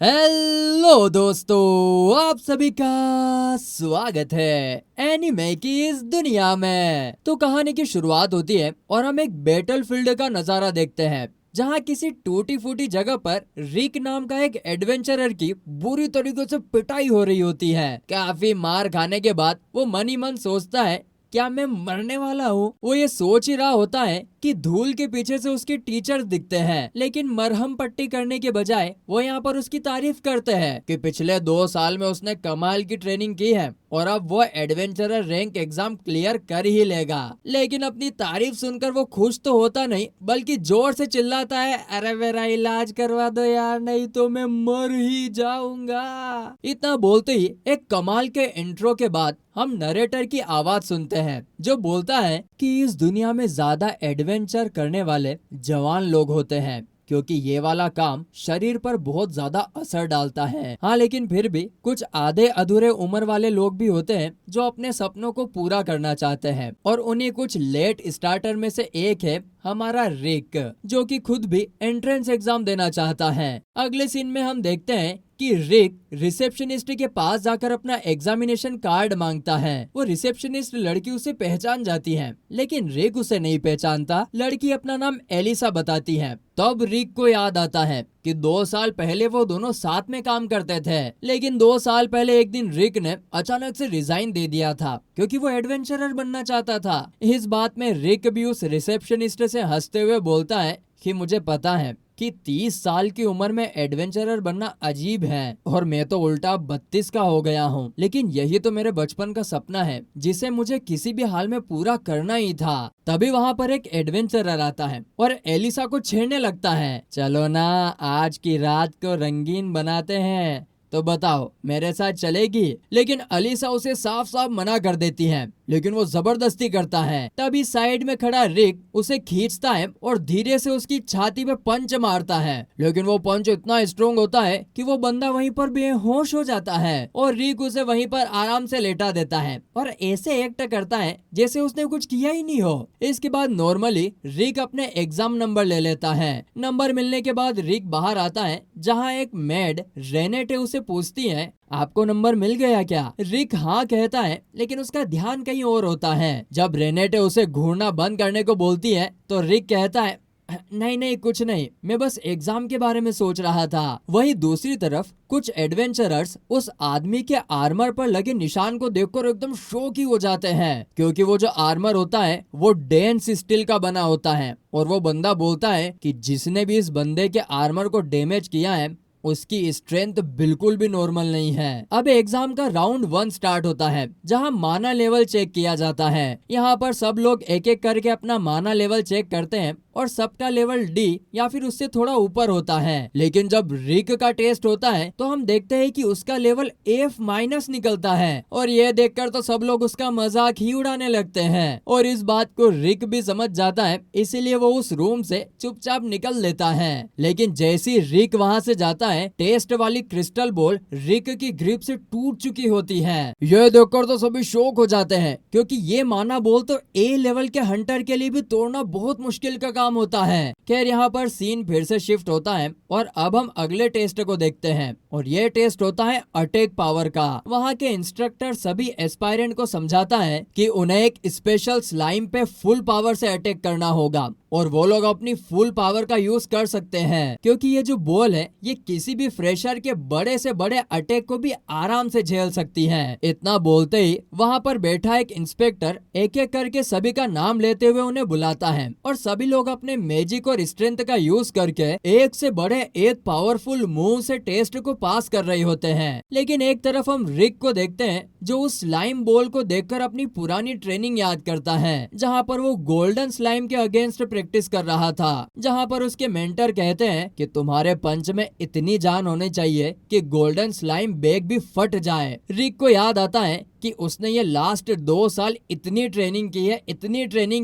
Hello दोस्तों, आप सभी का स्वागत है एनिमे की इस दुनिया में। तो कहानी की शुरुआत होती है और हम एक बैटलफील्ड का नजारा देखते हैं जहाँ किसी टूटी फूटी जगह पर रिक नाम का एक एडवेंचरर की बुरी तरीके से पिटाई हो रही होती है। काफी मार खाने के बाद वो मन ही मन सोचता है, क्या मैं मरने वाला हूँ? वो ये सोच ही रहा होता है कि धूल के पीछे से उसके टीचर दिखते हैं, लेकिन मरहम पट्टी करने के बजाय वो यहाँ पर उसकी तारीफ करते हैं कि पिछले 2 साल में उसने कमाल की ट्रेनिंग की है और अब वो एडवेंचरर रैंक एग्जाम क्लियर कर ही लेगा। लेकिन अपनी तारीफ सुनकर वो खुश तो होता नहीं, बल्कि जोर से चिल्लाता है, अरे मेरा इलाज करवा दो यार, नहीं तो मैं मर ही जाऊंगा। इतना बोलते ही एक कमाल के इंट्रो के बाद हम नरेटर की आवाज सुनते हैं जो बोलता है कि इस दुनिया में ज्यादा एडवेंचर करने वाले जवान लोग होते हैं, क्योंकि ये वाला काम शरीर पर बहुत ज्यादा असर डालता है। हाँ, लेकिन फिर भी कुछ आधे अधूरे उम्र वाले लोग भी होते हैं जो अपने सपनों को पूरा करना चाहते हैं, और उन्हीं कुछ लेट स्टार्टर में से एक है हमारा रिक, जो कि खुद भी एंट्रेंस एग्जाम देना चाहता है। अगले सीन में हम देखते हैं कि रिक रिसेप्शनिस्ट के पास जाकर अपना एग्जामिनेशन कार्ड मांगता है। वो रिसेप्शनिस्ट लड़की उसे पहचान जाती है, लेकिन रिक उसे नहीं पहचानता। लड़की अपना नाम एलिसा बताती है। तब रिक को याद आता है कि 2 साल पहले वो दोनों साथ में काम करते थे, लेकिन 2 साल पहले एक दिन रिक ने अचानक से रिजाइन दे दिया था क्योंकि वो एडवेंचरर बनना चाहता था। इस बात में रिक भी उस रिसेप्शनिस्ट से हंसते हुए बोलता है कि मुझे पता है कि 30 साल की उम्र में एडवेंचरर बनना अजीब है और मैं तो उल्टा 32 का हो गया हूँ, लेकिन यही तो मेरे बचपन का सपना है जिसे मुझे किसी भी हाल में पूरा करना ही था। तभी वहाँ पर एक एडवेंचरर आता है और एलिसा को छेड़ने लगता है, चलो ना आज की रात को रंगीन बनाते हैं, तो बताओ मेरे साथ चलेगी? लेकिन अलीसा उसे साफ साफ मना कर देती है, लेकिन वो जबरदस्ती करता है। तभी साइड में खड़ा रिक उसे खींचता है और धीरे से उसकी छाती पे पंच मारता है, लेकिन वो पंच इतना स्ट्रोंग होता है कि वो बंदा वहीं पर बेहोश हो जाता है और रिक उसे वहीं पर आराम से लेटा देता है और ऐसे एक्ट करता है जैसे उसने कुछ किया ही नहीं हो। इसके बाद नॉर्मली रिक अपने एग्जाम नंबर ले लेता है। नंबर मिलने के बाद रिक बाहर आता है, जहाँ एक मेड रेनेटे उसे पूछती है, आपको नंबर मिल गया क्या? रिक हाँ कहता है, लेकिन उसका ध्यान कहीं और होता है। जब रेनेटे उसे घूरना बंद करने को बोलती है तो रिक कहता है, नहीं नहीं कुछ नहीं, मैं बस एग्जाम के बारे में सोच रहा था। वहीं दूसरी तरफ कुछ एडवेंचरर्स उस आदमी के आर्मर पर लगे निशान को देखकर एकदम शॉक ही हो जाते हैं, क्योंकि वो जो आर्मर होता है वो डेंस स्टील का बना होता है और वो बंदा बोलता है कि जिसने भी इस बंदे के आर्मर को डैमेज किया है उसकी स्ट्रेंथ बिल्कुल भी नॉर्मल नहीं है। अब एग्जाम का राउंड 1 स्टार्ट होता है, जहां माना लेवल चेक किया जाता है। यहाँ पर सब लोग एक एक करके अपना माना लेवल चेक करते हैं और सबका लेवल डी या फिर उससे थोड़ा ऊपर होता है। लेकिन जब रिक का टेस्ट होता है तो हम देखते हैं कि उसका लेवल F- निकलता है और ये देखकर तो सब लोग उसका मजाक ही उड़ाने लगते हैं और इस बात को रिक भी समझ जाता है, इसीलिए वो उस रूम से चुपचाप निकल लेता है। लेकिन जैसी रिक वहाँ से जाता है, टेस्ट वाली क्रिस्टल बॉल रिक की ग्रिप से टूट चुकी होती है। ये देखकर तो सभी शॉक हो जाते हैं, क्योंकि ये माना बॉल तो A लेवल के हंटर के लिए भी तोड़ना बहुत मुश्किल का काम होता है। खैर यहाँ पर सीन फिर से शिफ्ट होता है और अब हम अगले टेस्ट को देखते हैं और ये टेस्ट होता है अटैक पावर का। वहाँ के इंस्ट्रक्टर सभी एस्पायरेंट को समझाता है कि उन्हें एक स्पेशल स्लाइम पे फुल पावर से अटैक करना होगा और वो लोग अपनी फुल पावर का यूज कर सकते हैं, क्योंकि ये जो बॉल है ये किसी भी फ्रेशर के बड़े से बड़े अटैक को भी आराम से झेल सकती है। इतना बोलते ही वहाँ पर बैठा एक इंस्पेक्टर एक एक करके सभी का नाम लेते हुए उन्हें बुलाता है और सभी लोग अपने मैजिक और स्ट्रेंथ का यूज करके एक से बड़े एक पावरफुल मूव से टेस्ट को पास कर रहे होते हैं। लेकिन एक तरफ हम रिक को देखते हैं जो उस स्लाइम बॉल को देखकर अपनी पुरानी ट्रेनिंग याद करता है, जहाँ पर वो गोल्डन स्लाइम के अगेंस्ट प्रैक्टिस कर रहा था, जहाँ पर उसके मेंटर कहते हैं कि तुम्हारे पंच में इतनी जान होनी चाहिए कि गोल्डन स्लाइम बैग भी फट जाए। रिक को याद आता है कि उसने ये लास्ट 2 साल इतनी ट्रेनिंग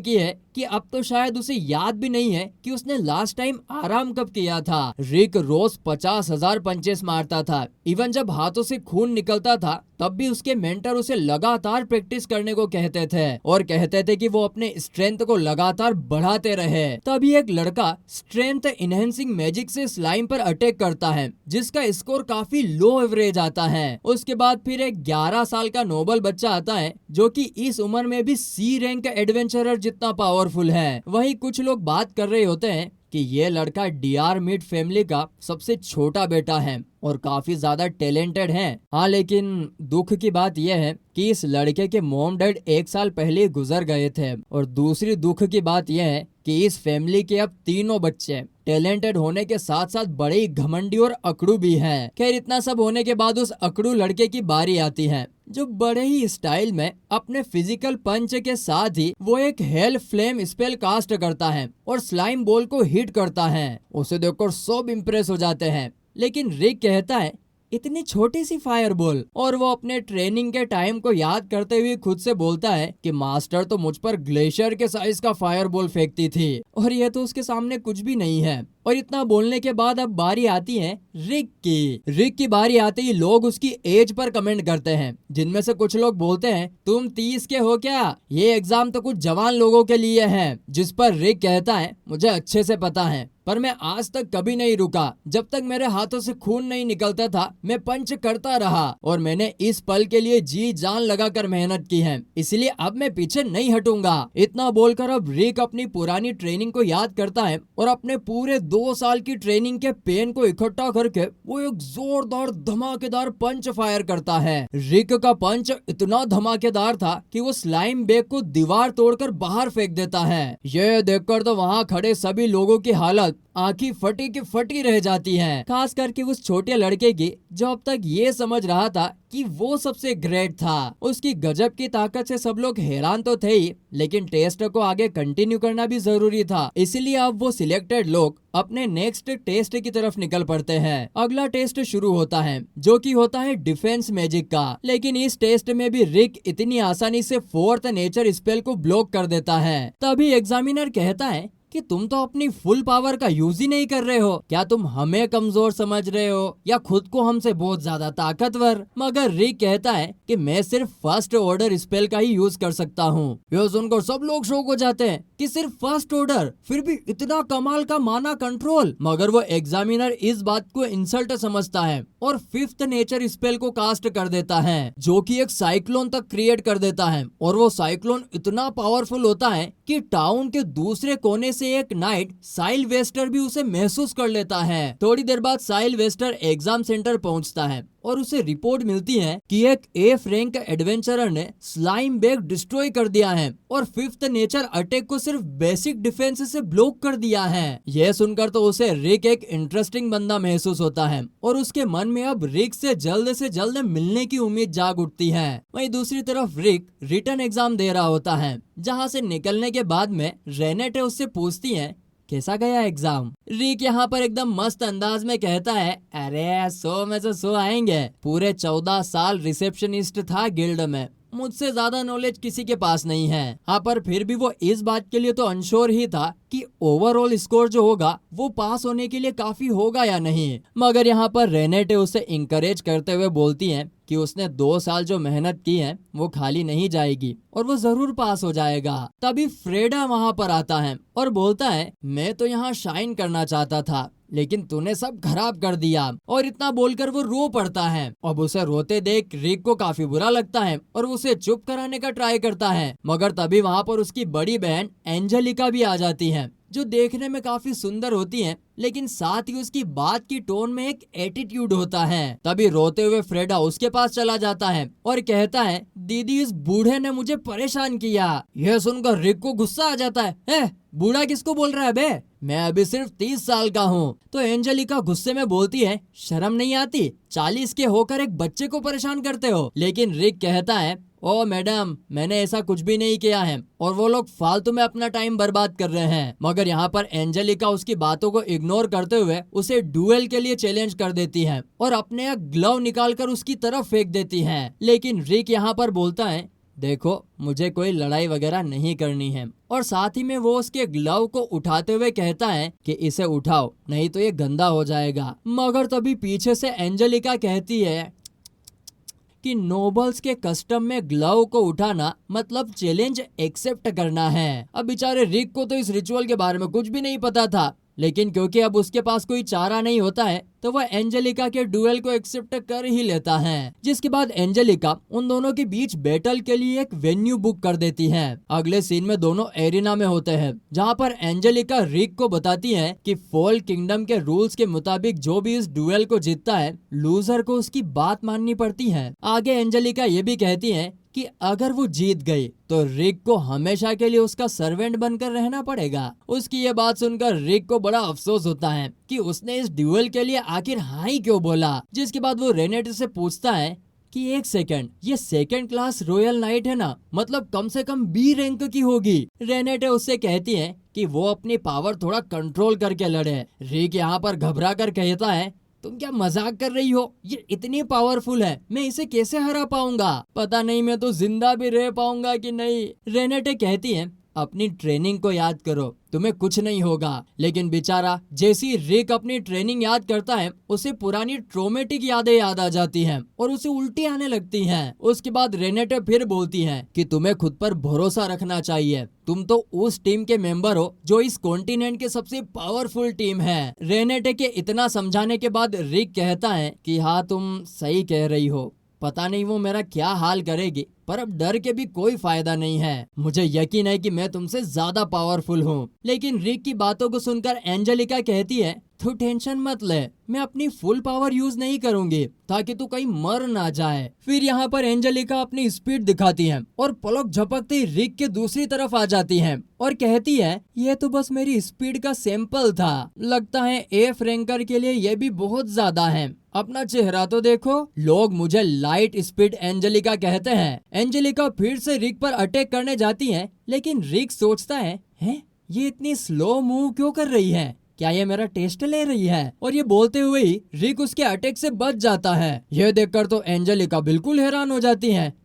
की है कि अब तो शायद उसे याद भी नहीं है कि उसने लास्ट टाइम आराम कब किया था। रिक रोज 50,000 पंचेस मारता था। इवन जब हाथों से खून निकलता था तब भी उसके मेंटर उसे लगातार प्रैक्टिस करने को कहते थे और कहते थे कि वो अपने स्ट्रेंथ को लगातार बढ़ाते रहे। तभी एक लड़का स्ट्रेंथ इनहेंसिंग मैजिक से स्लाइम पर अटैक करता है जिसका स्कोर काफी लो एवरेज आता है। उसके बाद फिर एक 11 साल का नोबल बच्चा आता है जो कि इस उम्र में भी सी रैंक एडवेंचरर जितना पावरफुल है। वही कुछ लोग बात कर रहे होते हैं कि ये लड़का डीआर मिड फैमिली का सबसे छोटा बेटा है और काफी ज्यादा टैलेंटेड है। हाँ, लेकिन दुख की बात यह है कि इस लड़के के मॉम डैड 1 साल पहले गुजर गए थे। और दूसरी दुख की बात यह है कि इस फैमिली के अब तीनों बच्चे टैलेंटेड होने के साथ साथ बड़े ही घमंडी और अकड़ू भी हैं। खैर, इतना सब होने के बाद उस अकड़ू लड़के की बारी आती है जो बड़े ही स्टाइल में अपने फिजिकल पंच के साथ ही वो एक हेल फ्लेम स्पेल कास्ट करता है और स्लाइम बॉल को हिट करता है। उसे देखकर सब इम्प्रेस हो जाते हैं, लेकिन रिक कहता है इतनी छोटी सी फायर बॉल। और वो अपने ट्रेनिंग के टाइम को याद करते हुए खुद से बोलता है कि मास्टर तो मुझ पर ग्लेशियर के साइज का फायर बॉल फेंकती थी और ये तो उसके सामने कुछ भी नहीं है। और इतना बोलने के बाद अब बारी आती है रिक की बारी आते ही लोग उसकी एज पर कमेंट करते हैं, जिनमें से कुछ लोग बोलते हैं तुम 30 के हो क्या, ये एग्जाम तो कुछ जवान लोगों के लिए है। जिस पर रिक कहता है मुझे अच्छे से पता है, पर मैं आज तक कभी नहीं रुका। जब तक मेरे हाथों से खून नहीं निकलता था मैं पंच करता रहा और मैंने इस पल के लिए जी जान लगाकर मेहनत की है, इसलिए अब मैं पीछे नहीं हटूंगा। इतना बोलकर अब रिक अपनी पुरानी ट्रेनिंग को याद करता है और अपने पूरे 2 साल की ट्रेनिंग के पेन को इकट्ठा करके वो एक जोरदार धमाकेदार पंच फायर करता है। रिक का पंच इतना धमाकेदार था कि वो स्लाइम बैग को दीवार तोड़कर बाहर फेंक देता है। यह देखकर तो वहाँ खड़े सभी लोगों की हालत आंखी फटी की फटी रह जाती है, खास करके उस छोटे लड़के की जो अब तक ये समझ रहा था कि वो सबसे ग्रेट था। उसकी गजब की ताकत से सब लोग हैरान तो थे ही, लेकिन टेस्ट को आगे कंटिन्यू करना भी जरूरी था। इसलिए अब वो सिलेक्टेड लोग अपने नेक्स्ट टेस्ट की तरफ निकल पड़ते हैं। अगला टेस्ट शुरू होता है जो कि होता है डिफेंस मैजिक का। लेकिन इस टेस्ट में भी रिक इतनी आसानी से फोर्थ नेचर स्पेल को ब्लॉक कर देता है। तभी एग्जामिनर कहता है कि तुम तो अपनी फुल पावर का यूज ही नहीं कर रहे हो। क्या तुम हमें कमजोर समझ रहे हो या खुद को हमसे बहुत ज्यादा ताकतवर? मगर रिक कहता है कि मैं सिर्फ फर्स्ट ऑर्डर स्पेल का ही यूज कर सकता हूँ। यह सुनकर सब लोग शॉक हो जाते हैं कि सिर्फ फर्स्ट ऑर्डर, फिर भी इतना कमाल का माना कंट्रोल। मगर वो एग्जामिनर इस बात को इंसल्ट समझता है और फिफ्थ नेचर स्पेल को कास्ट कर देता है जो कि एक साइक्लोन तक क्रिएट कर देता है। और वो साइक्लोन इतना पावरफुल होता है कि टाउन के दूसरे कोने से एक नाइट साइल वेस्टर भी उसे महसूस कर लेता है। थोड़ी देर बाद साइल वेस्टर एग्जाम सेंटर पहुंचता है और उसे रिपोर्ट मिलती है कि एक एफ रैंक एडवेंचरर ने स्लाइम बैग डिस्ट्रॉय कर दिया है और फिफ्थ नेचर अटैक को सिर्फ बेसिक डिफेंस से ब्लॉक कर दिया है। यह सुनकर तो उसे रिक एक इंटरेस्टिंग बंदा महसूस होता है और उसके मन में अब रिक से जल्द मिलने की उम्मीद जाग उठती है। वहीं दूसरी तरफ रिक रिटर्न एग्जाम दे रहा होता है, जहाँ से निकलने के बाद में रेनेटे उससे पूछती है कैसा गया एग्जाम। रिक यहाँ पर एकदम मस्त अंदाज में कहता है अरे 100 में से 100 आएंगे। पूरे 14 साल रिसेप्शनिस्ट था गिल्ड में, मुझसे ज्यादा नॉलेज किसी के पास नहीं है। हाँ, पर फिर भी वो इस बात के लिए तो अनश्योर ही था कि ओवरऑल स्कोर जो होगा वो पास होने के लिए काफी होगा या नहीं। मगर यहाँ पर रेनेटे उसे इंकरेज करते हुए बोलती हैं कि उसने 2 साल जो मेहनत की है वो खाली नहीं जाएगी और वो जरूर पास हो जाएगा। तभी फ्रेडा वहाँ पर आता है और बोलता है मैं तो यहाँ शाइन करना चाहता था, लेकिन तूने सब खराब कर दिया। और इतना बोलकर वो रो पड़ता है। अब उसे रोते देख रिक को काफी बुरा लगता है और उसे चुप कराने का ट्राई करता है। मगर तभी वहाँ पर उसकी बड़ी बहन एंजेलिका भी आ जाती है, जो देखने में काफी सुंदर होती है, लेकिन साथ ही उसकी बात की टोन में एक एटीट्यूड होता है। तभी रोते हुए फ्रेडा उसके पास चला जाता है और कहता है दीदी, इस बूढ़े ने मुझे परेशान किया। यह सुनकर रिक को गुस्सा आ जाता है, बूढ़ा किसको बोल रहा है बे, मैं अभी सिर्फ 30 साल का हूँ। तो एंजेलिका गुस्से में बोलती है शर्म नहीं आती, 40 के होकर एक बच्चे को परेशान करते हो। लेकिन रिक कहता है ओ मैडम, मैंने ऐसा कुछ भी नहीं किया है और वो लोग फालतू में अपना टाइम बर्बाद कर रहे हैं। मगर यहाँ पर एंजेलिका उसकी बातों को इग्नोर करते हुए उसे डुएल के लिए चैलेंज कर देती है और अपने ग्लव निकालकर उसकी तरफ फेंक देती है। लेकिन रिक यहाँ पर बोलता है, देखो मुझे कोई लड़ाई वगैरह नहीं करनी है, और साथ ही में वो उसके ग्लव को उठाते हुए कहता है कि इसे उठाओ नहीं तो ये गंदा हो जाएगा। मगर तभी पीछे से एंजेलिका कहती है कि नोबल्स के कस्टम में ग्लव को उठाना मतलब चैलेंज एक्सेप्ट करना है। अब बेचारे रिक को तो इस रिचुअल के बारे में कुछ भी नहीं पता था, लेकिन क्योंकि अब उसके पास कोई चारा नहीं होता है तो वह एंजेलिका के डुएल को एक्सेप्ट कर ही लेता है। जिसके बाद एंजेलिका उन दोनों के बीच बैटल के लिए एक वेन्यू बुक कर देती है। अगले सीन में दोनों एरिना में होते हैं, जहां पर एंजेलिका रिक को बताती है कि फॉल किंगडम के रूल्स के मुताबिक जो भी इस डुएल को जीतता है लूजर को उसकी बात माननी पड़ती है। आगे एंजेलिका ये भी कहती है कि अगर वो जीत गई तो रिक को हमेशा के लिए उसका सर्वेंट बनकर रहना पड़ेगा। उसकी ये बात सुनकर रिक को बड़ा अफसोस होता है कि उसने इस ड्यूएल के लिए आखिर हाँ ही क्यों बोला। जिसके बाद वो रेनेटे से पूछता है कि एक सेकंड, ये सेकंड क्लास रॉयल नाइट है ना, मतलब कम से कम बी रैंक की होगी। रेनेटे उससे कहती है कि वो अपनी पावर थोड़ा कंट्रोल करके लड़े। रिक यहाँ पर घबरा कर कहता है, तुम क्या मजाक कर रही हो? ये इतनी पावरफुल है, मैं इसे कैसे हरा पाऊंगा? पता नहीं मैं तो जिंदा भी रह पाऊंगा कि नहीं। रेनेटे कहती है, अपनी ट्रेनिंग को याद करो, तुम्हें कुछ नहीं होगा। लेकिन बेचारा जैसी रिक अपनी ट्रेनिंग याद करता है उसे पुरानी ट्रोमेटिक यादें याद आ जाती हैं और उसे उल्टी आने लगती हैं। उसके बाद रेनेटे फिर बोलती हैं कि तुम्हें खुद पर भरोसा रखना चाहिए, तुम तो उस टीम के मेंबर हो जो इस कॉन्टिनेंट के सबसे पावरफुल टीम है। रेनेटे के इतना समझाने के बाद रिक कहता है कि हाँ तुम सही कह रही हो, पता नहीं वो मेरा क्या हाल करेगी, पर अब डर के भी कोई फायदा नहीं है। मुझे यकीन है कि मैं तुमसे ज्यादा पावरफुल हूँ। लेकिन रिक की बातों को सुनकर एंजेलिका कहती है, तू टेंशन मत ले, मैं अपनी फुल पावर यूज नहीं करूंगी ताकि तू कहीं मर ना जाए। फिर यहाँ पर एंजेलिका अपनी स्पीड दिखाती है और पलक झपकते ही रिक के दूसरी तरफ आ जाती है और कहती है, ये तो बस मेरी स्पीड का सैंपल था, लगता है एफ रैंकर के लिए ये भी बहुत ज्यादा है। अपना चेहरा तो देखो। लोग मुझे लाइट स्पीड एंजेलिका कहते हैं। एंजेलिका फिर से रिक पर अटैक करने जाती है, लेकिन रिक सोचता है, ये इतनी स्लो मूव क्यों कर रही है? क्या ये मेरा टेस्ट ले रही है? और ये बोलते हुए ही रिक उसके अटैक से बच जाता है। यह देखकर तो एंजेलिका बिल्कुल हैरान हो जाती है।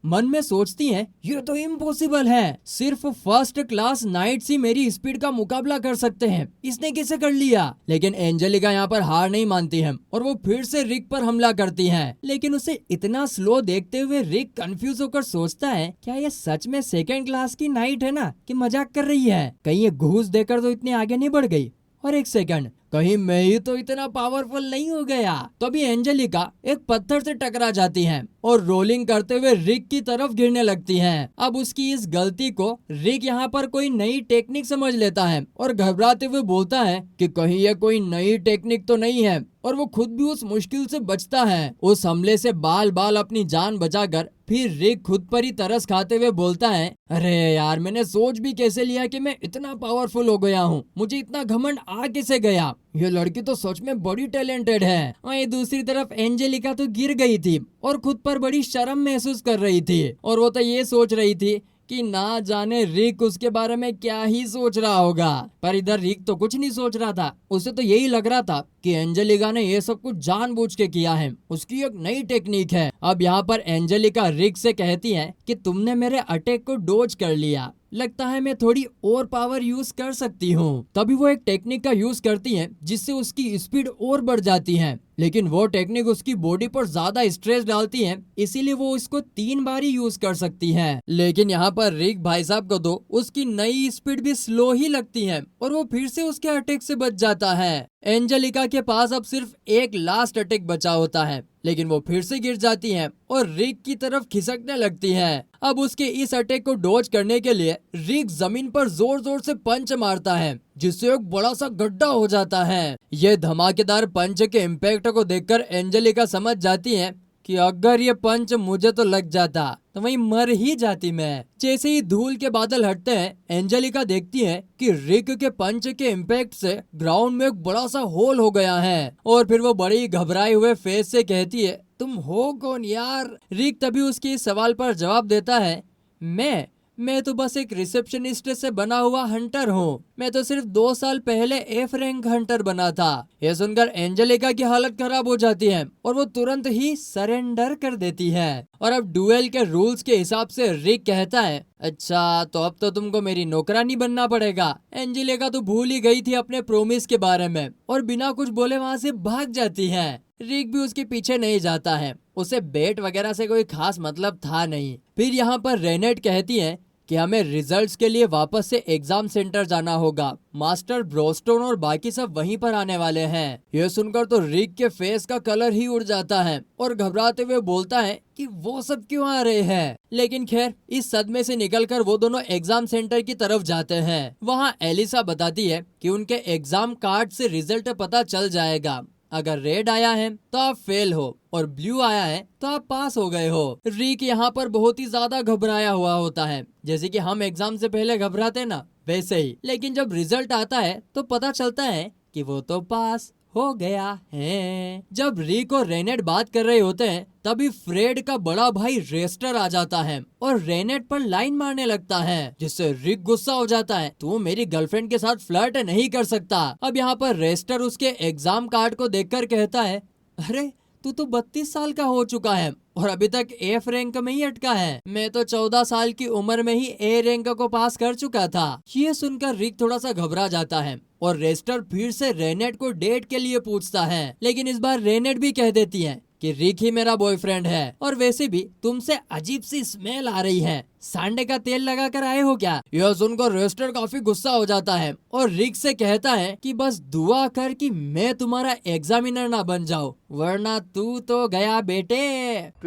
मन में सोचती हैं, ये तो इम्पॉसिबल है, सिर्फ फर्स्ट क्लास नाइट्स ही मेरी स्पीड का मुकाबला कर सकते हैं, इसने कैसे कर लिया? लेकिन एंजेलिका यहाँ पर हार नहीं मानती है और वो फिर से रिक पर हमला करती है। लेकिन उसे इतना स्लो देखते हुए रिक कंफ्यूज होकर सोचता है, क्या ये सच में सेकेंड क्लास की नाइट है ना, कि मजाक कर रही है? कहीं ये घूस देकर तो इतनी आगे नहीं बढ़ गई? और एक सेकंड, कहीं मैं ही तो इतना पावरफुल नहीं हो गया? तभी एंजेलिका एक पत्थर से टकरा जाती है और रोलिंग करते हुए रिक की तरफ गिरने लगती है। अब उसकी इस गलती को रिक यहाँ पर कोई नई टेक्निक समझ लेता है और घबराते हुए बोलता है कि कहीं ये कोई नई टेक्निक तो नहीं है, और वो खुद भी उस मुश्किल से बचता है। उस हमले से बाल बाल अपनी जान बचाकर फिर रिक खुद पर ही तरस खाते हुए बोलता है, अरे यार, मैंने सोच भी कैसे लिया कि मैं इतना पावरफुल हो गया हूँ, मुझे इतना घमंड आ कैसे गया? ये लड़की तो सच में बड़ी टैलेंटेड है। वहीं दूसरी तरफ एंजेलिका तो गिर गई थी और खुद पर बड़ी शर्म महसूस कर रही थी, और वो तो ये सोच रही थी कि ना जाने रिक उसके बारे में क्या ही सोच रहा होगा। पर इधर रिक तो कुछ नहीं सोच रहा था, उसे तो यही लग रहा था कि एंजेलिका ने ये सब कुछ जानबूझ के किया है, उसकी एक नई टेक्निक है। अब यहाँ पर एंजेलिका रिक से कहती है कि तुमने मेरे अटैक को डोज कर लिया, लगता है मैं थोड़ी और पावर यूज कर सकती हूँ। तभी वो एक टेक्निक का यूज करती है जिससे उसकी स्पीड और बढ़ जाती है, लेकिन वो टेक्निक उसकी बॉडी पर ज्यादा स्ट्रेस डालती है, इसीलिए वो इसको 3 बार ही यूज कर सकती है। लेकिन यहाँ पर रिक भाई साहब को तो उसकी नई स्पीड भी स्लो ही लगती है और वो फिर से उसके अटैक से बच जाता है। एंजेलिका के पास अब सिर्फ एक लास्ट अटैक बचा होता है, लेकिन वो फिर से गिर जाती है और रिक की तरफ खिसकने लगती है। अब उसके इस अटैक को डॉज करने के लिए रिक जमीन पर जोर जोर से पंच मारता है, जिससे एक बड़ा सा गड्ढा हो जाता है। ये धमाकेदार पंच के इम्पैक्ट को देखकर एंजेलिका समझ जाती है कि अगर ये पंच मुझे तो लग जाता तो वहीं मर ही जाती मैं। जैसे ही धूल के बादल हटते हैं, एंजेलिका देखती है कि रिक के पंच के इम्पैक्ट से ग्राउंड में एक बड़ा सा होल हो गया है और फिर वो बड़ी घबराए हुए फेस से कहती है, तुम हो कौन यार? रिक तभी उसके इस सवाल पर जवाब देता है, मैं तो बस एक रिसेप्शनिस्ट से बना हुआ हंटर हूँ। मैं तो सिर्फ 2 साल पहले एफ रैंक हंटर बना था। यह सुनकर एंजेलिका की हालत खराब हो जाती है और वो तुरंत ही सरेंडर कर देती है। और अब डुएल के रूल्स के हिसाब से रिक कहता है, अच्छा तो अब तो तुमको मेरी नौकरानी बनना पड़ेगा। एंजेलिका तो भूल ही गई थी अपने प्रोमिस के बारे में और बिना कुछ बोले वहाँ से भाग जाती है। रिक भी उसके पीछे नहीं जाता है, उसे बेट वगैरह से कोई खास मतलब था नहीं। फिर यहाँ पर रेनेट कहती है कि हमें रिजल्ट्स के लिए वापस से एग्जाम सेंटर जाना होगा। मास्टर ब्रोस्टोन और बाकी सब वहीं पर आने वाले हैं। यह सुनकर तो रिक के फेस का कलर ही उड़ जाता है और घबराते हुए बोलता है कि वो सब क्यों आ रहे हैं। लेकिन खैर, इस सदमे से निकलकर वो दोनों एग्जाम सेंटर की तरफ जाते हैं। वहाँ एलिसा बताती है कि उनके एग्जाम कार्ड से रिजल्ट पता चल जाएगा। अगर रेड आया है तो आप फेल हो और ब्लू आया है तो आप पास हो गए हो। रिक यहाँ पर बहुत ही ज्यादा घबराया हुआ होता है, जैसे कि हम एग्जाम से पहले घबराते ना, वैसे ही। लेकिन जब रिजल्ट आता है तो पता चलता है कि वो तो पास हो गया है। जब रिक और रेनेट बात कर रहे होते हैं तभी फ्रेड का बड़ा भाई रेस्टर आ जाता है और रेनेट पर लाइन मारने लगता है, जिससे रिक गुस्सा हो जाता है, तू मेरी गर्लफ्रेंड के साथ फ्लर्ट नहीं कर सकता। अब यहाँ पर रेस्टर उसके एग्जाम कार्ड को देखकर कहता है, अरे तू तो 32 साल का हो चुका है और अभी तक एफ रैंक में ही अटका है। मैं तो 14 साल की उम्र में ही ए रैंक को पास कर चुका था। ये सुनकर रिक थोड़ा सा घबरा जाता है और रेस्टर फिर से रेनेट को डेट के लिए पूछता है, लेकिन इस बार रेनेट भी कह देती है कि रिक ही मेरा बॉयफ्रेंड है और वैसे भी तुमसे अजीब सी स्मेल आ रही है, सांडे का तेल लगा कर आए हो क्या? यह सुनकर रेस्टर काफी गुस्सा हो जाता है और रिक से कहता है कि बस दुआ कर कि मैं तुम्हारा एग्जामिनर ना बन जाऊं, वरना तू तो गया बेटे।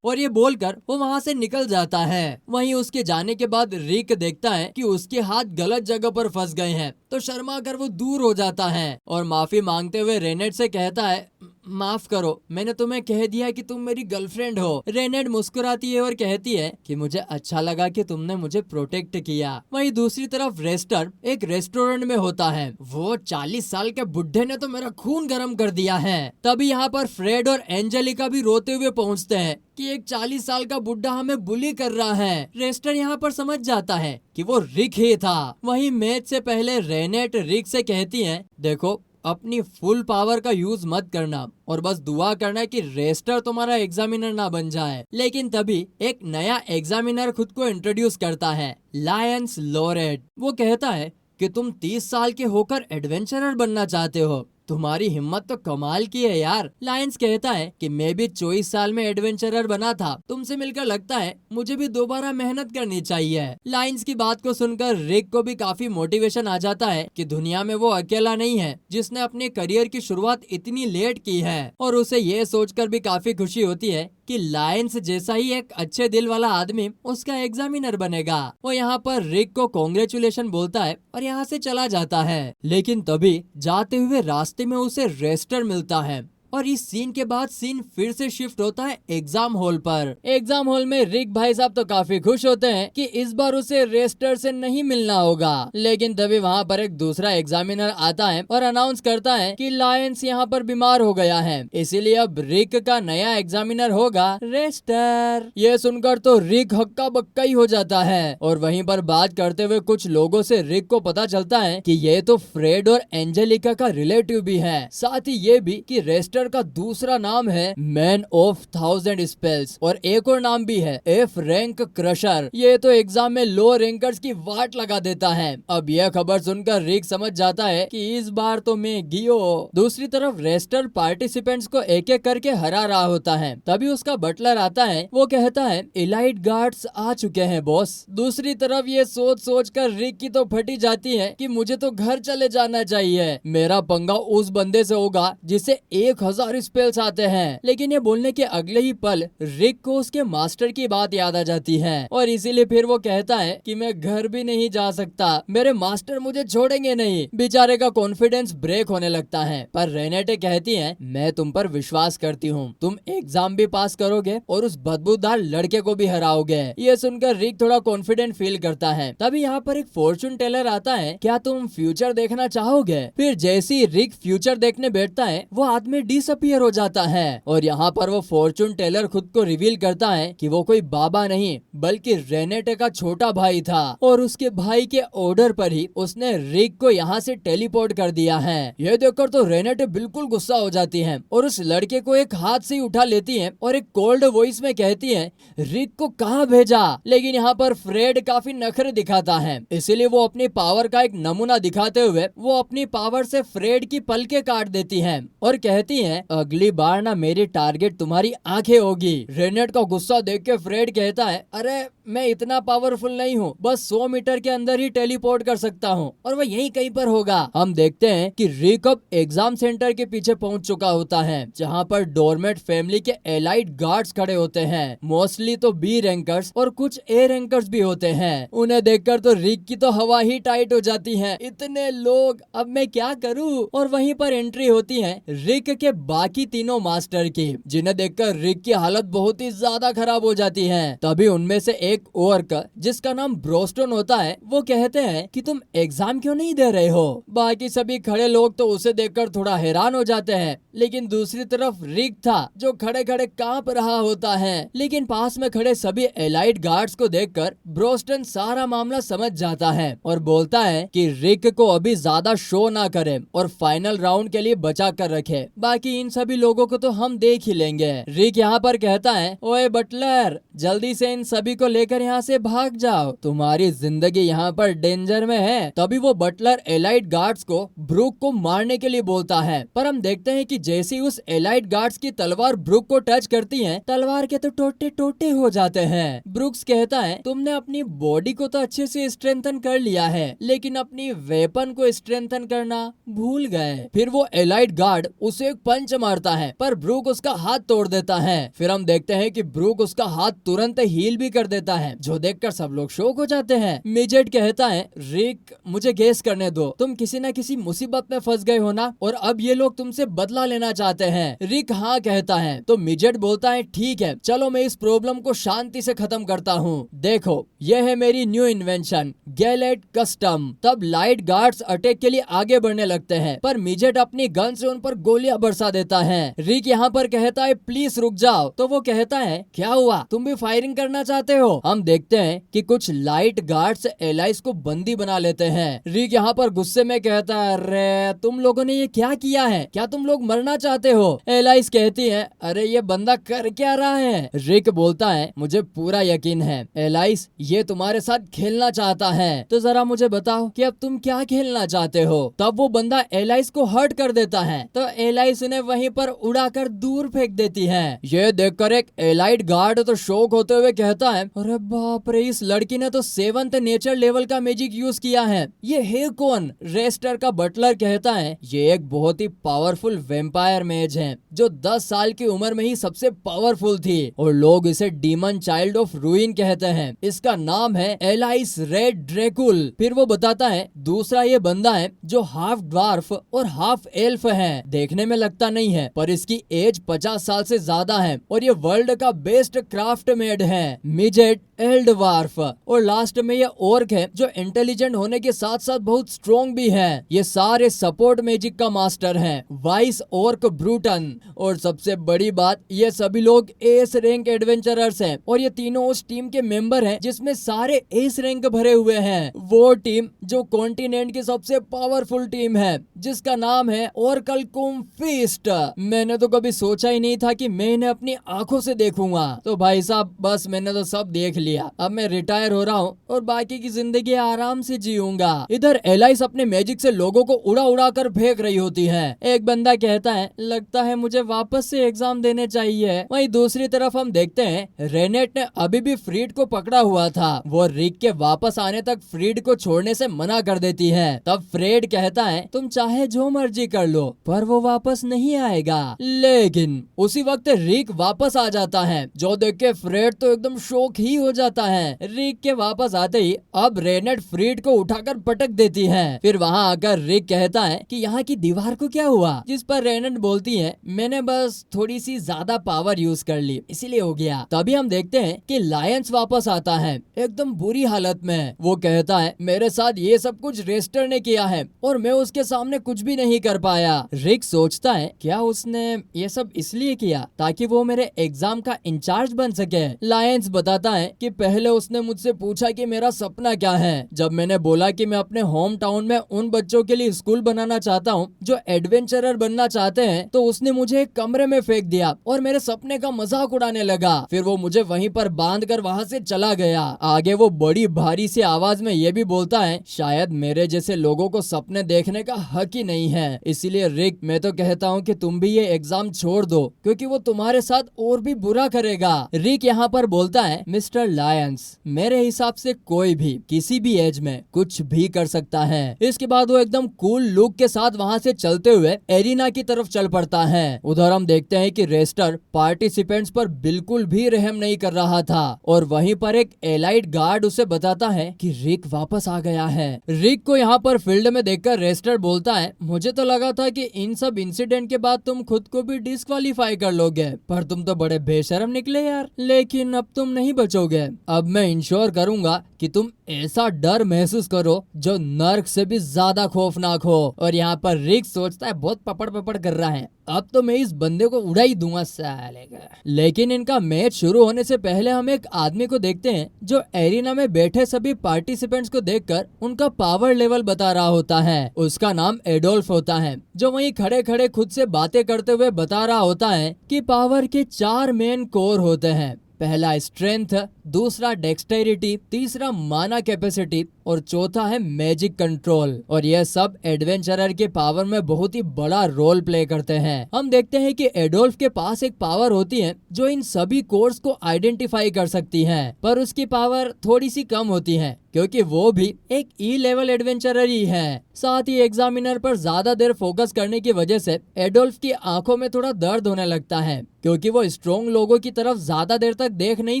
और ये बोलकर वो वहाँ से निकल जाता है। वहीं उसके जाने के बाद रिक देखता है कि उसके हाथ गलत जगह पर फंस गए हैं, तो शर्मा कर वो दूर हो जाता है और माफी मांगते हुए रेनेट से कहता है, माफ करो, मैंने तुम्हें कह दिया कि तुम मेरी गर्लफ्रेंड हो। रेनेट मुस्कुराती है और कहती है कि मुझे अच्छा लगा कि तुमने मुझे प्रोटेक्ट किया। वहीं दूसरी तरफ रेस्टर एक रेस्टोरेंट में होता है। वो 40 साल के बुढ़े ने तो मेरा खून गर्म कर दिया है। तभी यहाँ पर फ्रेड और एंजेलिका भी रोते हुए पहुँचते हैं कि एक 40 साल का बुढ़ा हमें बुली कर रहा है। रेस्टर यहाँ पर समझ जाता है कि वो रिक ही था। वहीं मैच से पहले रेनेट रिक से कहती है, देखो अपनी फुल पावर का यूज मत करना और बस दुआ करना कि रेस्टर तुम्हारा एग्जामिनर ना बन जाए। लेकिन तभी एक नया एग्जामिनर खुद को इंट्रोड्यूस करता है, लायंस लोरेट। वो कहता है कि तुम 30 साल के होकर एडवेंचरर बनना चाहते हो, तुम्हारी हिम्मत तो कमाल की है यार। लायंस कहता है कि मैं भी 24 साल में एडवेंचरर बना था, तुमसे मिलकर लगता है मुझे भी दोबारा मेहनत करनी चाहिए। लायंस की बात को सुनकर रिक को भी काफी मोटिवेशन आ जाता है कि दुनिया में वो अकेला नहीं है जिसने अपने करियर की शुरुआत इतनी लेट की है, और उसे ये सोचकर भी काफी खुशी होती है कि लायंस जैसा ही एक अच्छे दिल वाला आदमी उसका एग्जामिनर बनेगा। वो यहाँ पर रिक को कॉन्ग्रेचुलेशन बोलता है और यहाँ से चला जाता है। लेकिन तभी जाते हुए रास्ते में उसे रेस्टर मिलता है और इस सीन के बाद सीन फिर से शिफ्ट होता है एग्जाम हॉल पर। एग्जाम हॉल में रिक भाई साहब तो काफी खुश होते हैं कि इस बार उसे रेस्टर से नहीं मिलना होगा। लेकिन तभी वहाँ पर एक दूसरा एग्जामिनर आता है और अनाउंस करता है कि लायंस यहाँ पर बीमार हो गया है, इसीलिए अब रिक का नया एग्जामिनर होगा रेस्टर। ये सुनकर तो रिक हक्का बक्का ही हो जाता है और वहीं पर बात करते हुए कुछ लोगों से रिक को पता चलता है कि ये तो फ्रेड और एंजेलिका का रिलेटिव भी है, साथ ही ये भी कि रेस्टर का दूसरा नाम है मैन ऑफ 1000 स्पेल्स और एक और नाम भी है एफ रैंक क्रशर। ये तो एग्जाम में लो रैंकर्स की वाट लगा देता है। अब यह खबर सुनकर रिक समझ जाता है कि इस बार तो मैं गियो। दूसरी तरफ रेस्टर पार्टिसिपेंट्स को एक एक करके हरा रहा होता है। तभी उसका बटलर आता है, वो कहता है एलाइट गार्ड्स आ चुके हैं बॉस। दूसरी तरफ ये सोच सोच कर रिक की तो फटी जाती है कि मुझे तो घर चले जाना चाहिए। मेरा पंगा उस बंदे से होगा जिसे 1000 1000 स्पेल्स आते हैं। लेकिन ये बोलने के अगले ही पल रिक को उसके मास्टर की बात याद आ जाती है और इसीलिए फिर वो कहता है कि मैं घर भी नहीं जा सकता, मेरे मास्टर मुझे छोड़ेंगे नहीं। बेचारे का कॉन्फिडेंस ब्रेक होने लगता है, पर रेनेटे कहती है मैं तुम पर विश्वास करती हूँ, तुम एग्जाम भी पास करोगे और उस बदबूदार लड़के को भी हराओगे। ये सुनकर रिक थोड़ा कॉन्फिडेंट फील करता है। तभी यहाँ पर एक फॉर्चून टेलर आता है, क्या तुम फ्यूचर देखना चाहोगे? फिर जैसे ही रिक फ्यूचर देखने बैठता है वो आदमी डिसअपीयर हो जाता है और यहाँ पर वो फॉर्चून टेलर खुद को रिवील करता है कि वो कोई बाबा नहीं बल्कि रेनेटे का छोटा भाई था और उसके भाई के ऑर्डर पर ही उसने रिक को यहाँ से टेलीपोर्ट कर दिया है। यह देखकर तो रेनेटे बिल्कुल गुस्सा हो जाती है और उस लड़के को एक हाथ से उठा लेती है और एक कोल्ड वॉइस में कहती है रिक को कहाँ भेजा। लेकिन यहाँ पर फ्रेड काफी नखरे दिखाता है, इसीलिए वो अपनी पावर का एक नमूना दिखाते हुए वो अपनी पावर से फ्रेड की पलकें काट देती है और कहती है अगली बार ना मेरी टारगेट तुम्हारी आंखें होगी। रेनेट का गुस्सा देख के फ्रेड कहता है अरे मैं इतना पावरफुल नहीं हूँ, बस 100 मीटर के अंदर ही टेलीपोर्ट कर सकता हूँ और वह यहीं कहीं पर होगा। हम देखते हैं कि रिक अब एग्जाम सेंटर के पीछे पहुँच चुका होता है जहाँ पर डोरमेट फैमिली के एलाइट गार्ड्स खड़े होते हैं। मोस्टली तो बी रैंकर्स और कुछ ए रैंकर्स भी होते हैं। उन्हें देखकर तो रिक की तो हवा ही टाइट हो जाती है, इतने लोग, अब मैं क्या करूँ। और वहीं पर एंट्री होती है रिक के बाकी तीनों मास्टर की, जिन्हें देखकर रिक की हालत बहुत ही ज्यादा खराब हो जाती है। तभी उनमें से एक ओर्क जिसका नाम ब्रोस्टन होता है वो कहते हैं कि तुम एग्जाम क्यों नहीं दे रहे हो। बाकी सभी खड़े लोग तो उसे देखकर थोड़ा हैरान हो जाते हैं, लेकिन दूसरी तरफ रिक था जो खड़े खड़े कांप रहा होता है। लेकिन पास में खड़े सभी एलाइट गार्ड्स को देखकर ब्रोस्टन सारा मामला समझ जाता है और बोलता है कि रिक को अभी ज्यादा शो ना करे और फाइनल राउंड के लिए बचा कर रखे, बाकी इन सभी लोगों को तो हम देख ही लेंगे। रिक यहाँ पर कहता है ओए बटलर, जल्दी से इन सभी को लेकर यहाँ से भाग जाओ, तुम्हारी जिंदगी यहाँ पर डेंजर में है। तभी वो बटलर एलाइट गार्ड्स को ब्रूक को मारने के लिए बोलता है, पर हम देखते हैं कि जैसे ही उस एलाइट गार्ड्स की तलवार ब्रूक को टच करती है तलवार के तो टोटे टोटे हो जाते हैं। ब्रूक्स कहता है तुमने अपनी बॉडी को तो अच्छे से स्ट्रेंथन कर लिया है लेकिन अपनी वेपन को स्ट्रेंथन करना भूल गए। फिर वो एलाइट गार्ड उसे एक पंच मारता है पर ब्रूक उसका हाथ तोड़ देता है। फिर हम देखते हैं कि ब्रूक उसका हाथ तुरंत हील भी कर देता है, जो देखकर सब लोग शॉक हो जाते हैं। मिजेट कहता है रिक मुझे गेस करने दो, तुम किसी न किसी मुसीबत में फंस गए हो ना और अब ये लोग तुमसे बदला लेना चाहते हैं। रिक हाँ कहता है तो मिजेट बोलता है ठीक है चलो मैं इस प्रॉब्लम को शांति से खत्म करता हूँ, देखो यह है मेरी न्यू इन्वेंशन गैलेट कस्टम। तब लाइट गार्ड्स अटैक के लिए आगे बढ़ने लगते हैं पर मिजेट अपनी गन से उन पर गोलियां बरसा देता है। रिक यहाँ पर कहता है प्लीज रुक जाओ, तो वो कहता है क्या हुआ, तुम भी फायरिंग करना चाहते हो। हम देखते हैं कि कुछ लाइट गार्ड्स एलाइस को बंदी बना लेते हैं। रिक यहाँ पर गुस्से में कहता है अरे तुम लोगों ने ये क्या किया है, क्या तुम लोग मरना चाहते हो। एलाइस कहती है अरे ये बंदा कर क्या रहा है। रिक बोलता है मुझे पूरा यकीन है एलाइस ये तुम्हारे साथ खेलना चाहता है, तो जरा मुझे बताओ कि अब तुम क्या खेलना चाहते हो। तब वो बंदा एलाइस को हर्ट कर देता है तो एलाइस उन्हें वहीं पर उड़ाकर दूर फेंक देती है। ये देखकर एक एलाइट गार्ड तो शॉक होते हुए कहता है अरे बाप रे, इस लड़की ने तो 7th नेचर लेवल का मैजिक यूज किया है, ये है कौन। रेस्टर का बटलर कहता है ये एक बहुत ही पावरफुल वेम्पायर मेज है जो 10 साल की उम्र में ही सबसे पावरफुल थी और लोग इसे डीमन चाइल्ड ऑफ रूइन कहते हैं। इसका नाम है एलाइस रेड ड्रैकुल। फिर वो बताता है दूसरा ये बंदा है जो हाफ ड्वार्फ और हाफ एल्फ है, देखने में लगता नहीं है पर इसकी एज 50 साल से ज्यादा है और ये वर्ल्ड का बेस्ट क्राफ्ट मेड है। मिजेट एल्डवार्फ और लास्ट में ये ओर्क है जो इंटेलिजेंट होने के साथ साथ बहुत स्ट्रॉन्ग भी है। ये सारे सपोर्ट मैजिक का मास्टर हैं। वाइस ओर्क ब्रूटन और सबसे बड़ी बात ये सभी लोग एस रैंक एडवेंचरर्स हैं और ये तीनों उस टीम के मेंबर हैं जिसमें सारे एस रैंक भरे हुए हैं। वो टीम जो कॉन्टिनेंट की सबसे पावरफुल टीम है जिसका नाम है ओरकल कुम फीस्ट। मैंने तो कभी सोचा ही नहीं था कि मैं इन्हें अपनी आंखों से देखूंगा। तो भाई साहब बस मैंने तो सब देख लिया। लिया, अब मैं रिटायर हो रहा हूँ और बाकी की जिंदगी आराम से जीऊंगा। इधर एलाइस अपने मैजिक से लोगों को उड़ा उड़ा कर फेंक रही होती है। एक बंदा कहता है, लगता है मुझे वापस से एग्जाम देने चाहिए। वहीं दूसरी तरफ हम देखते हैं रेनेट ने अभी भी फ्रीड को पकड़ा हुआ था। वो रिक के वापस आने तक फ्रीड को छोड़ने से मना कर देती है। तब फ्रेड कहता है, तुम चाहे जो मर्जी कर लो पर वो वापस नहीं आएगा। लेकिन उसी वक्त रिक वापस आ जाता है, जो देख के फ्रेड तो एकदम शॉक ही हो जाता है। रिक के वापस आते ही अब रेनेट फ्रीड को उठाकर पटक देती है। फिर वहाँ आकर रिक कहता है कि यहाँ की दीवार को क्या हुआ, जिस पर रेनेट बोलती है, मैंने बस थोड़ी सी ज्यादा पावर यूज कर ली इसीलिए हो गया। तभी हम देखते हैं कि लायंस वापस आता है एकदम बुरी हालत में। वो कहता है, मेरे साथ ये सब कुछ रेस्टर ने किया है और मैं उसके सामने कुछ भी नहीं कर पाया। रिक सोचता है, क्या उसने ये सब इसलिए किया ताकि वो मेरे एग्जाम का इंचार्ज बन सके। लायंस बताता है कि पहले उसने मुझसे पूछा कि मेरा सपना क्या है। जब मैंने बोला कि मैं अपने होम टाउन में उन बच्चों के लिए स्कूल बनाना चाहता हूँ जो एडवेंचरर बनना चाहते हैं, तो उसने मुझे एक कमरे में फेंक दिया और मेरे सपने का मजाक उड़ाने लगा। फिर वो मुझे वहीं पर बांध कर वहाँ से चला गया। आगे वो बड़ी भारी सी आवाज में ये भी बोलता है, शायद मेरे जैसे लोगों को सपने देखने का हक ही नहीं है। इसीलिए रिक, मैं तो कहता हूँ कि तुम भी ये एग्जाम छोड़ दो क्योंकि वो तुम्हारे साथ और भी बुरा करेगा। रिक यहाँ पर बोलता है, मिस्टर लायंस, मेरे हिसाब से कोई भी किसी भी एज में कुछ भी कर सकता है। इसके बाद वो एकदम कूल लुक के साथ वहाँ से चलते हुए एरिना की तरफ चल पड़ता है। उधर हम देखते हैं कि रेस्टर पार्टिसिपेंट्स पर बिल्कुल भी रहम नहीं कर रहा था और वहीं पर एक एलाइट गार्ड उसे बताता है कि रिक वापस आ गया है। रिक को यहाँ पर फील्ड में देखकर रेस्टर बोलता है, मुझे तो लगा था कि इन सब इंसिडेंट के बाद तुम खुद को भी डिस्क्वालीफाई कर लोगे, पर तुम तो बड़े बेशर्म निकले यार। लेकिन अब तुम नहीं बचोगे। अब मैं इंश्योर करूंगा कि तुम ऐसा डर महसूस करो जो नर्क से भी ज्यादा खौफनाक हो। और यहाँ पर रिक सोचता है, बहुत पपड़ पपड़ कर रहा है, अब तो मैं इस बंदे को उड़ा ही दूंगा सालेगा। लेकिन इनका मैच शुरू होने से पहले हम एक आदमी को देखते हैं जो एरिना में बैठे सभी पार्टिसिपेंट्स को देखकर उनका पावर लेवल बता रहा होता है। उसका नाम एडोल्फ होता है, जो वहीं खड़े खड़े खुद से बातें करते हुए बता रहा होता है कि पावर के 4 मेन कोर होते हैं। पहला स्ट्रेंथ, दूसरा डेक्सटेरिटी, तीसरा माना कैपेसिटी और चौथा है मैजिक कंट्रोल। और यह सब एडवेंचरर के पावर में बहुत ही बड़ा रोल प्ले करते हैं। हम देखते हैं कि एडोल्फ के पास एक पावर होती है जो इन सभी कोर्स को आइडेंटिफाई कर सकती है, पर उसकी पावर थोड़ी सी कम होती है क्योंकि वो भी एक ई लेवल एडवेंचरर ही है। साथ ही एग्जामिनर पर ज्यादा देर फोकस करने की वजह से एडोल्फ की आंखों में थोड़ा दर्द होने लगता है क्योंकि वो स्ट्रॉन्ग लोगों की तरफ ज्यादा देर तक देख नहीं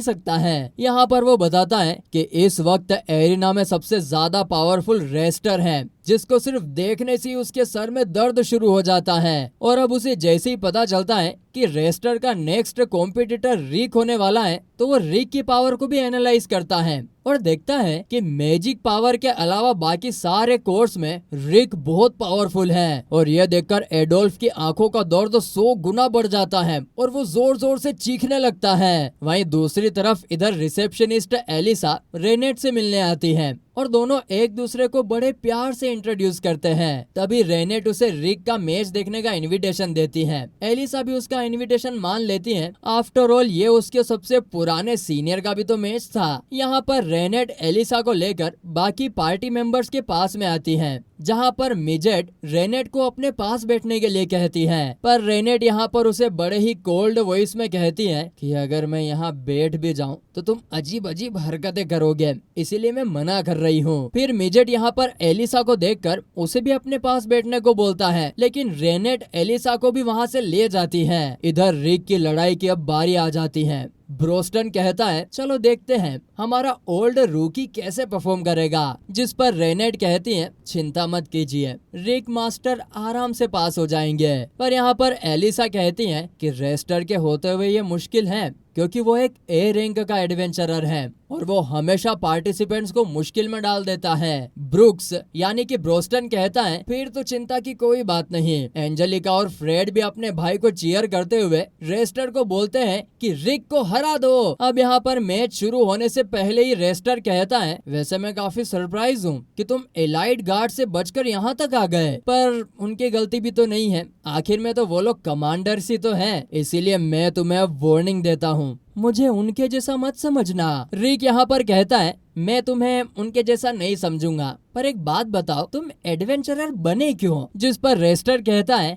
सकता है। यहाँ पर वो बताता है कि इस वक्त एरिना में सबसे ज्यादा पावरफुल रेस्टर है, जिसको सिर्फ देखने से ही उसके सर में दर्द शुरू हो जाता है। और अब उसे जैसे ही पता चलता है कि रेस्टर का नेक्स्ट कॉम्पिटिटर रिक होने वाला है, तो वो रिक की पावर को भी एनालाइज करता है और देखता है कि मैजिक पावर के अलावा बाकी सारे कोर्स में रिक बहुत पावरफुल है। और यह देखकर एडोल्फ की आंखों का दर्द 100 गुना बढ़ जाता है और वो जोर जोर से चीखने लगता है। वहीं दूसरी तरफ इधर रिसेप्शनिस्ट एलिसा रेनेट से मिलने आती है और दोनों एक दूसरे को बड़े प्यार से इंट्रोड्यूस करते हैं। तभी रेनेट उसे रिक का मैच देखने का इनविटेशन देती है। एलिसा भी उसका इनविटेशन मान लेती है। आफ्टर ऑल ये उसके सबसे पुराने सीनियर का भी तो मैच था। यहाँ पर रेनेट एलिसा को लेकर बाकी पार्टी मेंबर्स के पास में आती है, जहाँ पर मिजेट रेनेट को अपने पास बैठने के लिए कहती है। पर रेनेट यहाँ पर उसे बड़े ही कोल्ड वॉइस में कहती है कि अगर मैं यहाँ बैठ भी जाऊँ तो तुम अजीब अजीब हरकतें करोगे, इसीलिए मैं मना कर रही हूँ। फिर मिजेट यहाँ पर एलिसा को देखकर उसे भी अपने पास बैठने को बोलता है, लेकिन रेनेट एलिसा को भी वहाँ से ले जाती है। इधर रिक की लड़ाई की अब बारी आ जाती है। ब्रोस्टन कहता है, चलो देखते हैं हमारा ओल्ड रूकी कैसे परफॉर्म करेगा, जिस पर रेनेट कहती है, चिंता मत कीजिए, रिक मास्टर आराम से पास हो जाएंगे। पर यहाँ पर एलिसा कहती है कि रेस्टर के होते हुए ये मुश्किल है क्योंकि वो एक ए रैंक का एडवेंचरर है और वो हमेशा पार्टिसिपेंट्स को मुश्किल में डाल देता है। ब्रुक्स यानी कि ब्रोस्टन कहता है, फिर तो चिंता की कोई बात नहीं। एंजेलिका और फ्रेड भी अपने भाई को चीयर करते हुए रेस्टर को बोलते हैं कि रिक को हरा दो। अब यहाँ पर मैच शुरू होने से पहले ही रेस्टर कहता है, वैसे मैं काफी सरप्राइज हूँ कि तुम एलाइट गार्ड से बचकर यहाँ तक आ गए, पर उनकी गलती भी तो नहीं है, आखिर में तो वो लोग कमांडर्स ही तो हैं, इसीलिए मैं तुम्हें अब वार्निंग देता हूँ, मुझे उनके जैसा मत समझना। रिक यहाँ पर कहता है, मैं तुम्हें उनके जैसा नहीं समझूंगा, पर एक बात बताओ, तुम एडवेंचरर बने क्यों? जिस पर रेस्टर कहता है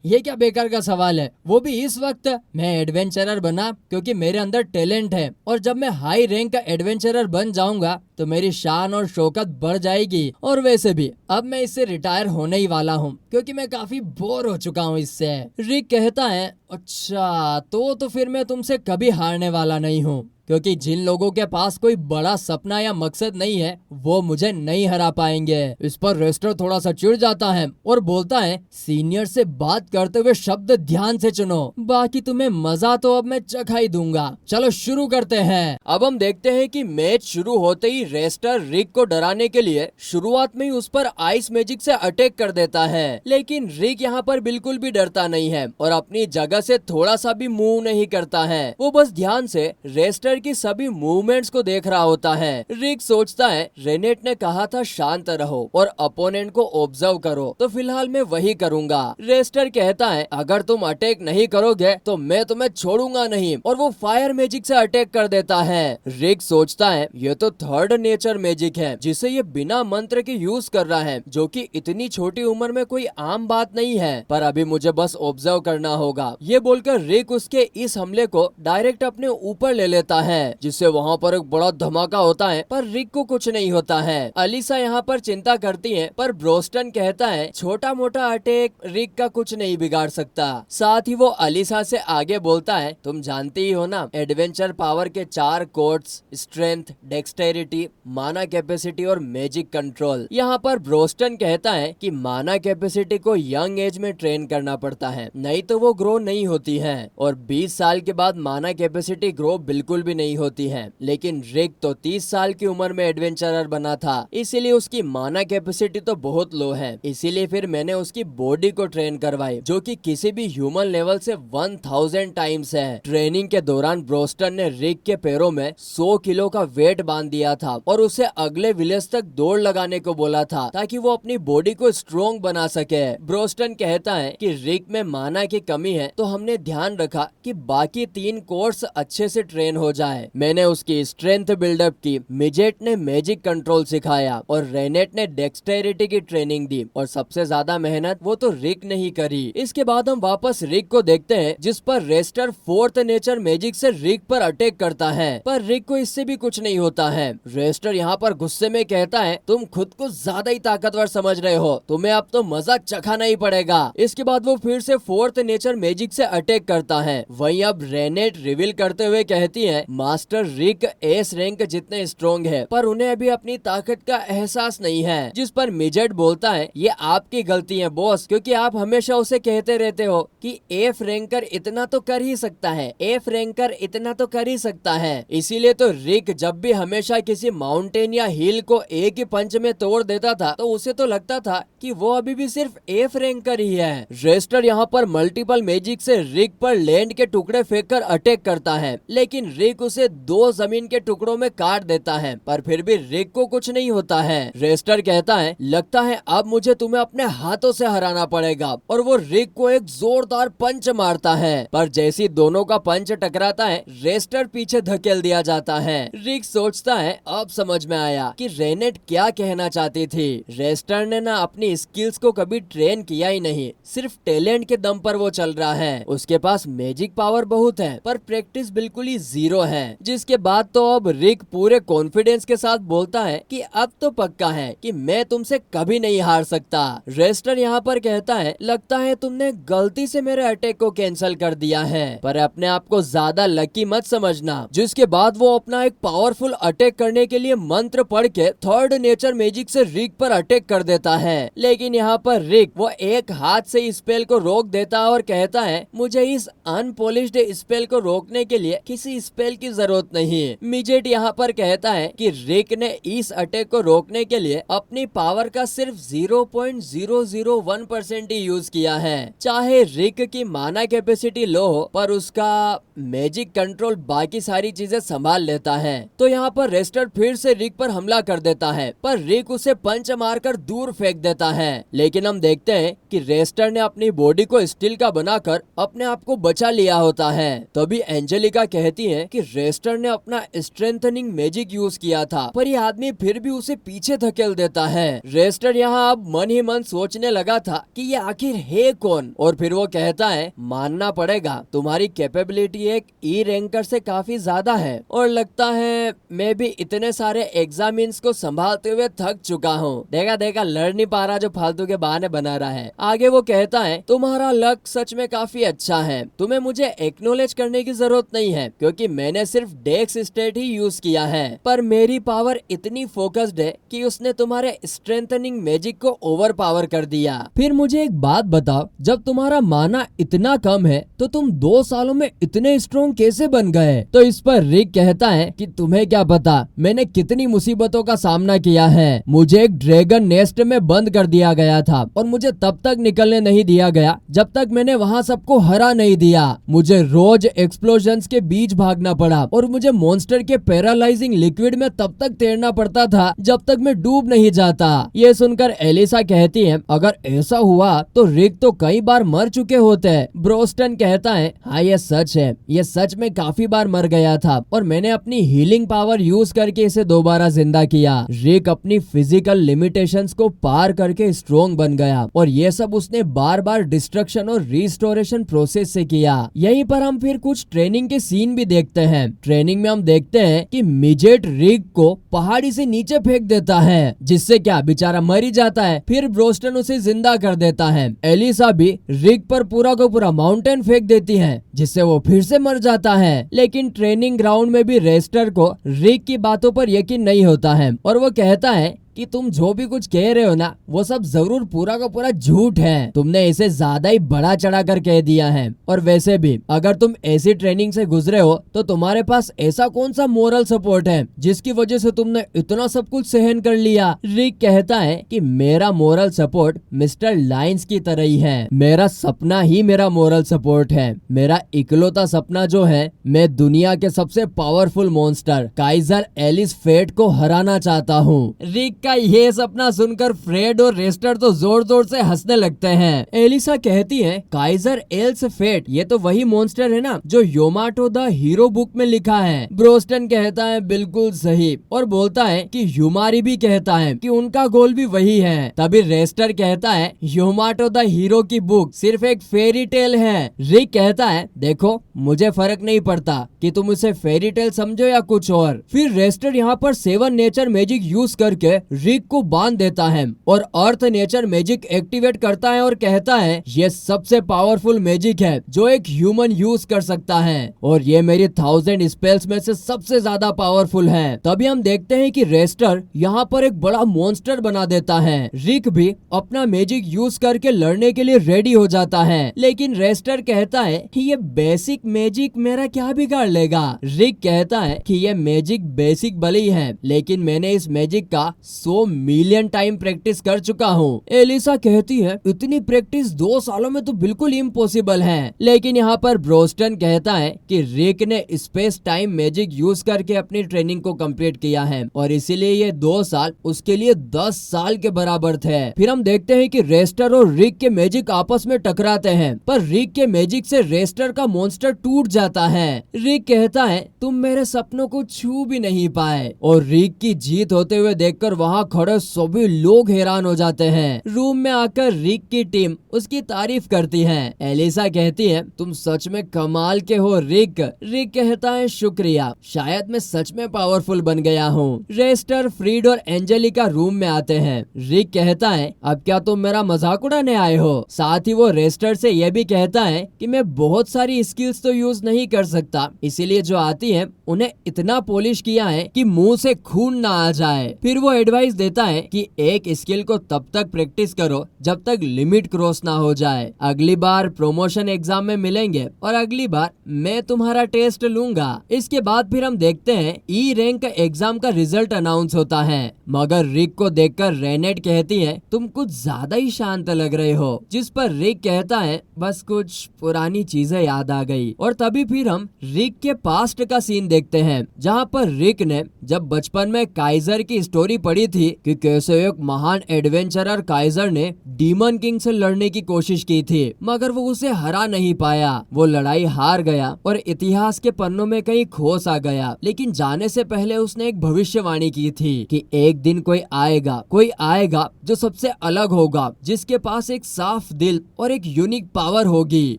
ये क्या बेकार का सवाल है, वो भी इस वक्त। मैं एडवेंचरर बना क्योंकि मेरे अंदर टैलेंट है, और जब मैं हाई रैंक का एडवेंचरर बन जाऊंगा तो मेरी शान और शौकत बढ़ जाएगी। और वैसे भी अब मैं इससे रिटायर होने ही वाला हूँ, क्योंकि मैं काफी बोर हो चुका हूँ इससे। रिक कहता है, अच्छा तो फिर मैं तुमसे कभी हारने वाला नहीं हूँ, क्योंकि जिन लोगों के पास कोई बड़ा सपना या मकसद नहीं है वो मुझे नहीं हरा पाएंगे। इस पर रेस्टर थोड़ा सा चिढ़ जाता है और बोलता है, सीनियर से बात करते हुए शब्द ध्यान से चुनो, बाकी तुम्हें मजा तो अब मैं चखा ही दूंगा। चलो शुरू करते हैं। अब हम देखते हैं कि मैच शुरू होते ही रेस्टर रिक को डराने के लिए शुरुआत में ही उस पर आइस मैजिक से अटैक कर देता है, लेकिन रिक यहाँ पर बिल्कुल भी डरता नहीं है और अपनी जगह से थोड़ा सा भी मूव नहीं करता है। वो बस ध्यान से रेस्टर की सभी मूवमेंट्स को देख रहा होता है। रिक सोचता है, रेनेट ने कहा था शांत रहो और अपोनेंट को ऑब्जर्व करो, तो फिलहाल मैं वही करूंगा। रेस्टर कहता है, अगर तुम अटैक नहीं करोगे तो मैं तुम्हें छोड़ूंगा नहीं, और वो फायर मैजिक से अटैक कर देता है। रिक सोचता है, ये तो थर्ड नेचर मैजिक है जिसे ये बिना मंत्र के यूज कर रहा है, जो कि इतनी छोटी उम्र में कोई आम बात नहीं है, पर अभी मुझे बस ऑब्जर्व करना होगा। ये बोलकर रिक उसके इस हमले को डायरेक्ट अपने ऊपर ले लेता है, जिससे वहाँ पर एक बड़ा धमाका होता है, पर रिक को कुछ नहीं होता है। अलीसा यहाँ पर चिंता करती है, पर ब्रोस्टन कहता है, छोटा मोटा अटैक रिक का कुछ नहीं बिगाड़ सकता। साथ ही वो अलीसा से आगे बोलता है, तुम जानती ही हो ना, एडवेंचर पावर के 4 कोड्स, स्ट्रेंथ, डेक्सटेरिटी, माना कैपेसिटी और मैजिक कंट्रोल। यहाँ पर ब्रोस्टन कहता है कि माना कैपेसिटी को यंग एज में ट्रेन करना पड़ता है, नहीं तो वो ग्रो नहीं होती है, और 20 साल के बाद माना कैपेसिटी ग्रो बिल्कुल भी नहीं होती है। लेकिन रिक तो 30 साल की उम्र में एडवेंचरर बना था, इसीलिए उसकी माना कैपेसिटी तो बहुत लो है। इसीलिए फिर मैंने उसकी बॉडी को ट्रेन करवाई, जो कि किसी भी ह्यूमन लेवल से 1000 टाइम्स है। ट्रेनिंग के दौरान ब्रोस्टन ने रिक के पैरों में 100 किलो का वेट बांध दिया था और उसे अगले विलेज तक दौड़ लगाने को बोला था, ताकि वो अपनी बॉडी को स्ट्रॉन्ग बना सके। ब्रोस्टन कहता है कि रिक में माना की कमी है, तो हमने ध्यान रखा कि बाकी 3 कोर्स अच्छे से ट्रेन हो जाए। मैंने उसकी स्ट्रेंथ बिल्डअप की, मिजेट ने मैजिक कंट्रोल सिखाया और रेनेट ने डेक्सटेरिटी की ट्रेनिंग दी, और सबसे ज्यादा मेहनत वो तो रिक ने ही करी। इसके बाद हम वापस रिक को देखते हैं, जिस पर रेस्टर 4th नेचर मैजिक से रिक पर अटैक करता है, पर रिक को इससे भी कुछ नहीं होता है। रेस्टर यहाँ पर गुस्से में कहता है, तुम खुद को ज्यादा ही ताकतवर समझ रहे हो, तुम्हें अब तो मजा चखाना ही पड़ेगा। इसके बाद वो फिर से 4th नेचर मैजिक से अटैक करता है। वहीं अब रेनेट रिवील करते हुए कहती है, मास्टर रिक एस रैंक जितने स्ट्रॉन्ग है, पर उन्हें अभी अपनी ताकत का एहसास नहीं है। जिस पर मिजेट बोलता है, ये आपकी गलती है बॉस, क्योंकि आप हमेशा उसे कहते रहते हो कि एफ रैंकर इतना तो कर ही सकता है, एफ रैंकर इतना तो कर ही सकता है। इसीलिए तो रिक जब भी हमेशा किसी माउंटेन या हिल को एक ही पंच में तोड़ देता था, तो उसे तो लगता था कि वो अभी भी सिर्फ एफ रैंकर ही है। रेस्टर यहाँ पर मल्टीपल मैजिक से रिक पर लैंड के टुकड़े फेंककर अटैक करता है, लेकिन रिक उसे 2 जमीन के टुकड़ों में काट देता है, पर फिर भी रिक को कुछ नहीं होता है। रेस्टर कहता है, लगता है अब मुझे तुम्हें अपने हाथों से हराना पड़ेगा, और वो रिक को एक जोरदार पंच मारता है, पर जैसी दोनों का पंच टकराता है, रेस्टर पीछे धकेल दिया जाता है। रिक सोचता है, अब समझ में आया कि रेनेट क्या कहना चाहती थी। रेस्टर ने ना अपनी स्किल्स को कभी ट्रेन किया ही नहीं, सिर्फ टैलेंट के दम पर वो चल रहा है। उसके पास मैजिक पावर बहुत है, पर प्रैक्टिस बिल्कुल ही 0 है। जिसके बाद तो अब रिक पूरे कॉन्फिडेंस के साथ बोलता है कि अब तो पक्का है कि मैं तुमसे कभी नहीं हार सकता। रेस्टर यहाँ पर कहता है, लगता है तुमने गलती से मेरे अटैक को कैंसिल कर दिया है, पर अपने आप को ज्यादा लकी मत समझना। जिसके बाद वो अपना एक पावरफुल अटैक करने के लिए मंत्र पढ़ के 3rd नेचर मैजिक से रिक पर अटैक कर देता है, लेकिन यहाँ पर रिक वो एक हाथ से स्पेल को रोक देता है और कहता है, मुझे इस अनपॉलिश्ड स्पेल को रोकने के लिए किसी स्पेल की जरूरत नहीं। मिजेट यहाँ पर कहता है कि रिक ने इस अटैक को रोकने के लिए अपनी पावर का सिर्फ 0.001% ही यूज किया है। चाहे रिक की माना कैपेसिटी लो हो, पर उसका मैजिक कंट्रोल बाकी सारी चीजें संभाल लेता है। तो यहाँ पर रेस्टर फिर से रिक पर हमला कर देता है, पर रिक उसे पंच मारकर दूर फेंक देता है। लेकिन हम देखते हैं कि रेस्टर ने अपनी बॉडी को स्टील का बनाकर अपने आप को बचा लिया होता है। तभी एंजेलिका कहती है कि रेस्टर ने अपना स्ट्रेंथनिंग मैजिक यूज किया था, पर ये आदमी फिर भी उसे पीछे धकेल देता है। रेस्टर यहाँ अब मन ही मन सोचने लगा था कि ये आखिर है कौन, और फिर वो कहता है मानना पड़ेगा तुम्हारी कैपेबिलिटी एक ई रैंकर से काफी ज्यादा है, और लगता है मैं भी इतने सारे एग्जामिन्स को संभालते हुए थक चुका हूँ। देखा लड़ नहीं पा रहा जो फालतू के बहाने बना रहा है। आगे वो कहता है तुम्हारा लक सच में काफी अच्छा है, तुम्हें मुझे एक्नॉलेज करने की जरूरत नहीं है क्योंकि मैंने सिर्फ डेक्स स्टेट ही यूज किया है, पर मेरी पावर इतनी फोकस्ड है कि उसने तुम्हारे स्ट्रेंथनिंग मैजिक को ओवर पावर कर दिया। फिर मुझे एक बात बताओ, जब तुम्हारा माना इतना कम है तो तुम 2 सालों में इतने स्ट्रॉन्ग कैसे बन गए? तो इस पर रिक कहता है कि तुम्हें क्या पता मैंने कितनी मुसीबतों का सामना किया है। मुझे एक ड्रैगन नेस्ट में बंद कर दिया गया था और मुझे तब तक निकलने नहीं दिया गया जब तक मैंने वहाँ सबको हरा नहीं दिया। मुझे रोज एक्सप्लोजन्स के बीच भागना पड़ा और मुझे मॉन्स्टर के पैरालाइजिंग लिक्विड में तब तक तैरना पड़ता था जब तक मैं डूब नहीं जाता। ये सुनकर एलिसा कहती है अगर ऐसा हुआ तो रिक तो कई बार मर चुके होते। ब्रोस्टन कहता है हाँ ये सच है, ये सच में काफी बार मर गया था और मैंने अपनी हीलिंग पावर यूज करके इसे दोबारा जिंदा किया। रिक अपनी फिजिकल लिमिटेशंस को पार करके स्ट्रॉन्ग बन गया और ये सब उसने बार बार डिस्ट्रक्शन और रिस्टोरेशन प्रोसेस से किया। यहीं पर हम फिर कुछ ट्रेनिंग के सीन भी देखते हैं। ट्रेनिंग में हम देखते हैं कि मिजेट रिक को पहाड़ी से नीचे फेंक देता है, जिससे क्या बेचारा मर ही जाता है। फिर ब्रोस्टन उसे जिंदा कर देता है। एलिसा भी रिक पर पूरा का पूरा माउंटेन फेंक देती है, जिससे वो फिर से मर जाता है। लेकिन ट्रेनिंग ग्राउंड में भी रेस्टर को रिक की बातों पर यकीन नहीं होता है और वो कहता है कि तुम जो भी कुछ कह रहे हो ना वो सब जरूर पूरा का पूरा झूठ है, तुमने इसे ज्यादा ही बड़ा चढ़ा कर कह दिया है। और वैसे भी अगर तुम ऐसी ट्रेनिंग से गुजरे हो तो तुम्हारे पास ऐसा कौन सा मोरल सपोर्ट है जिसकी वजह से तुमने इतना सब कुछ सहन कर लिया। रिक कहता है कि मेरा मोरल सपोर्ट मिस्टर लाइंस की तरह ही है, मेरा सपना ही मेरा मोरल सपोर्ट है। मेरा इकलौता सपना जो है मैं दुनिया के सबसे powerful monster Kaiser Alice Fate को हराना चाहता हूँ। रिक का ये सपना सुनकर फ्रेड और रेस्टर तो जोर जोर से हंसने लगते हैं। एलिसा कहती है काइजर एल्स फेट ये तो वही मॉन्स्टर है ना जो योमाटो द हीरो बुक में लिखा है। ब्रोस्टन कहता है बिल्कुल सही और बोलता है कि ह्यूमारी भी कहता है कि उनका गोल भी वही है। तभी रेस्टर कहता है योमाटो द हीरो की बुक सिर्फ एक फेरी टेल है। रिक कहता है देखो मुझे फर्क नहीं पड़ता कि तुम उसे फेरी टेल समझो या कुछ और। फिर रेस्टर यहाँ पर 7 नेचर मैजिक यूज करके रिक को बांध देता है और अर्थ नेचर मैजिक एक्टिवेट करता है और कहता है ये सबसे पावरफुल मैजिक है जो एक ह्यूमन यूज कर सकता है और ये मेरी 1000 स्पेल्स में से सबसे ज्यादा पावरफुल है। तभी हम देखते हैं कि रेस्टर यहाँ पर एक बड़ा मॉन्स्टर बना देता है। रिक भी अपना मैजिक यूज करके लड़ने के लिए रेडी हो जाता है, लेकिन रेस्टर कहता है कि ये बेसिक मैजिक मेरा क्या बिगाड़ लेगा। रिक कहता है कि ये मैजिक बेसिक भले ही है लेकिन मैंने इस मैजिक का 100 मिलियन टाइम प्रैक्टिस कर चुका हूँ। एलिसा कहती है इतनी प्रैक्टिस 2 सालों में तो बिल्कुल इम्पॉसिबल है। लेकिन यहाँ पर ब्रोस्टन कहता है कि रिक ने स्पेस टाइम मैजिक यूज करके अपनी ट्रेनिंग को कंप्लीट किया है और इसीलिए ये 2 साल उसके लिए 10 साल के बराबर थे। फिर हम देखते हैं कि रेस्टर और रिक के मैजिक आपस में टकराते हैं, पर रिक के मैजिक से रेस्टर का मॉन्स्टर टूट जाता है। रिक कहता है तुम मेरे सपनों को छू भी नहीं पाए और रिक की जीत होते हुए देखकर वहाँ खड़े सभी लोग हैरान हो जाते हैं। रूम में आकर रिक की टीम उसकी तारीफ करती है। एलिसा कहती है तुम सच में कमाल के हो रिक। रिक कहता है शुक्रिया, शायद मैं सच में पावरफुल बन गया हूँ। रेस्टर, फ्रीड और एंजेलिका रूम में आते हैं। रिक कहता है अब क्या तुम मेरा मजाक उड़ाने आए हो। साथ ही वो रेस्टर से यह भी कहता है कि मैं बहुत सारी स्किल्स तो यूज नहीं कर सकता, इसीलिए जो आती है उन्हें इतना पॉलिश किया है कि मुंह से खून ना आ जाए। फिर वो एडवाइस देता है कि एक स्किल को तब तक प्रैक्टिस करो जब तक लिमिट क्रॉस ना हो जाए। अगली बार प्रमोशन एग्जाम में मिलेंगे और अगली बार मैं तुम्हारा टेस्ट लूंगा। इसके बाद फिर हम देखते हैं ई रैंक एग्जाम का रिजल्ट अनाउंस होता है, मगर रिक को देखकर रेनेट कहती है तुम कुछ ज्यादा ही शांत लग रहे हो, जिस पर रिक कहता है बस कुछ पुरानी चीजें याद आ गई। और तभी फिर हम रिक के पास्ट का सीन देखते हैं, जहाँ पर रिक ने जब बचपन में काइजर की स्टोरी पढ़ी थी कि कैसे एक महान एडवेंचरर काइजर ने डीमन किंग से लड़ने की कोशिश की थी, मगर वो उसे हरा नहीं पाया। वो लड़ाई हार गया और इतिहास के पन्नों में कहीं खोस आ गया। लेकिन जाने से पहले उसने एक भविष्यवाणी की थी कि एक दिन कोई आएगा जो सबसे अलग होगा, जिसके पास एक साफ दिल और एक यूनिक पावर होगी,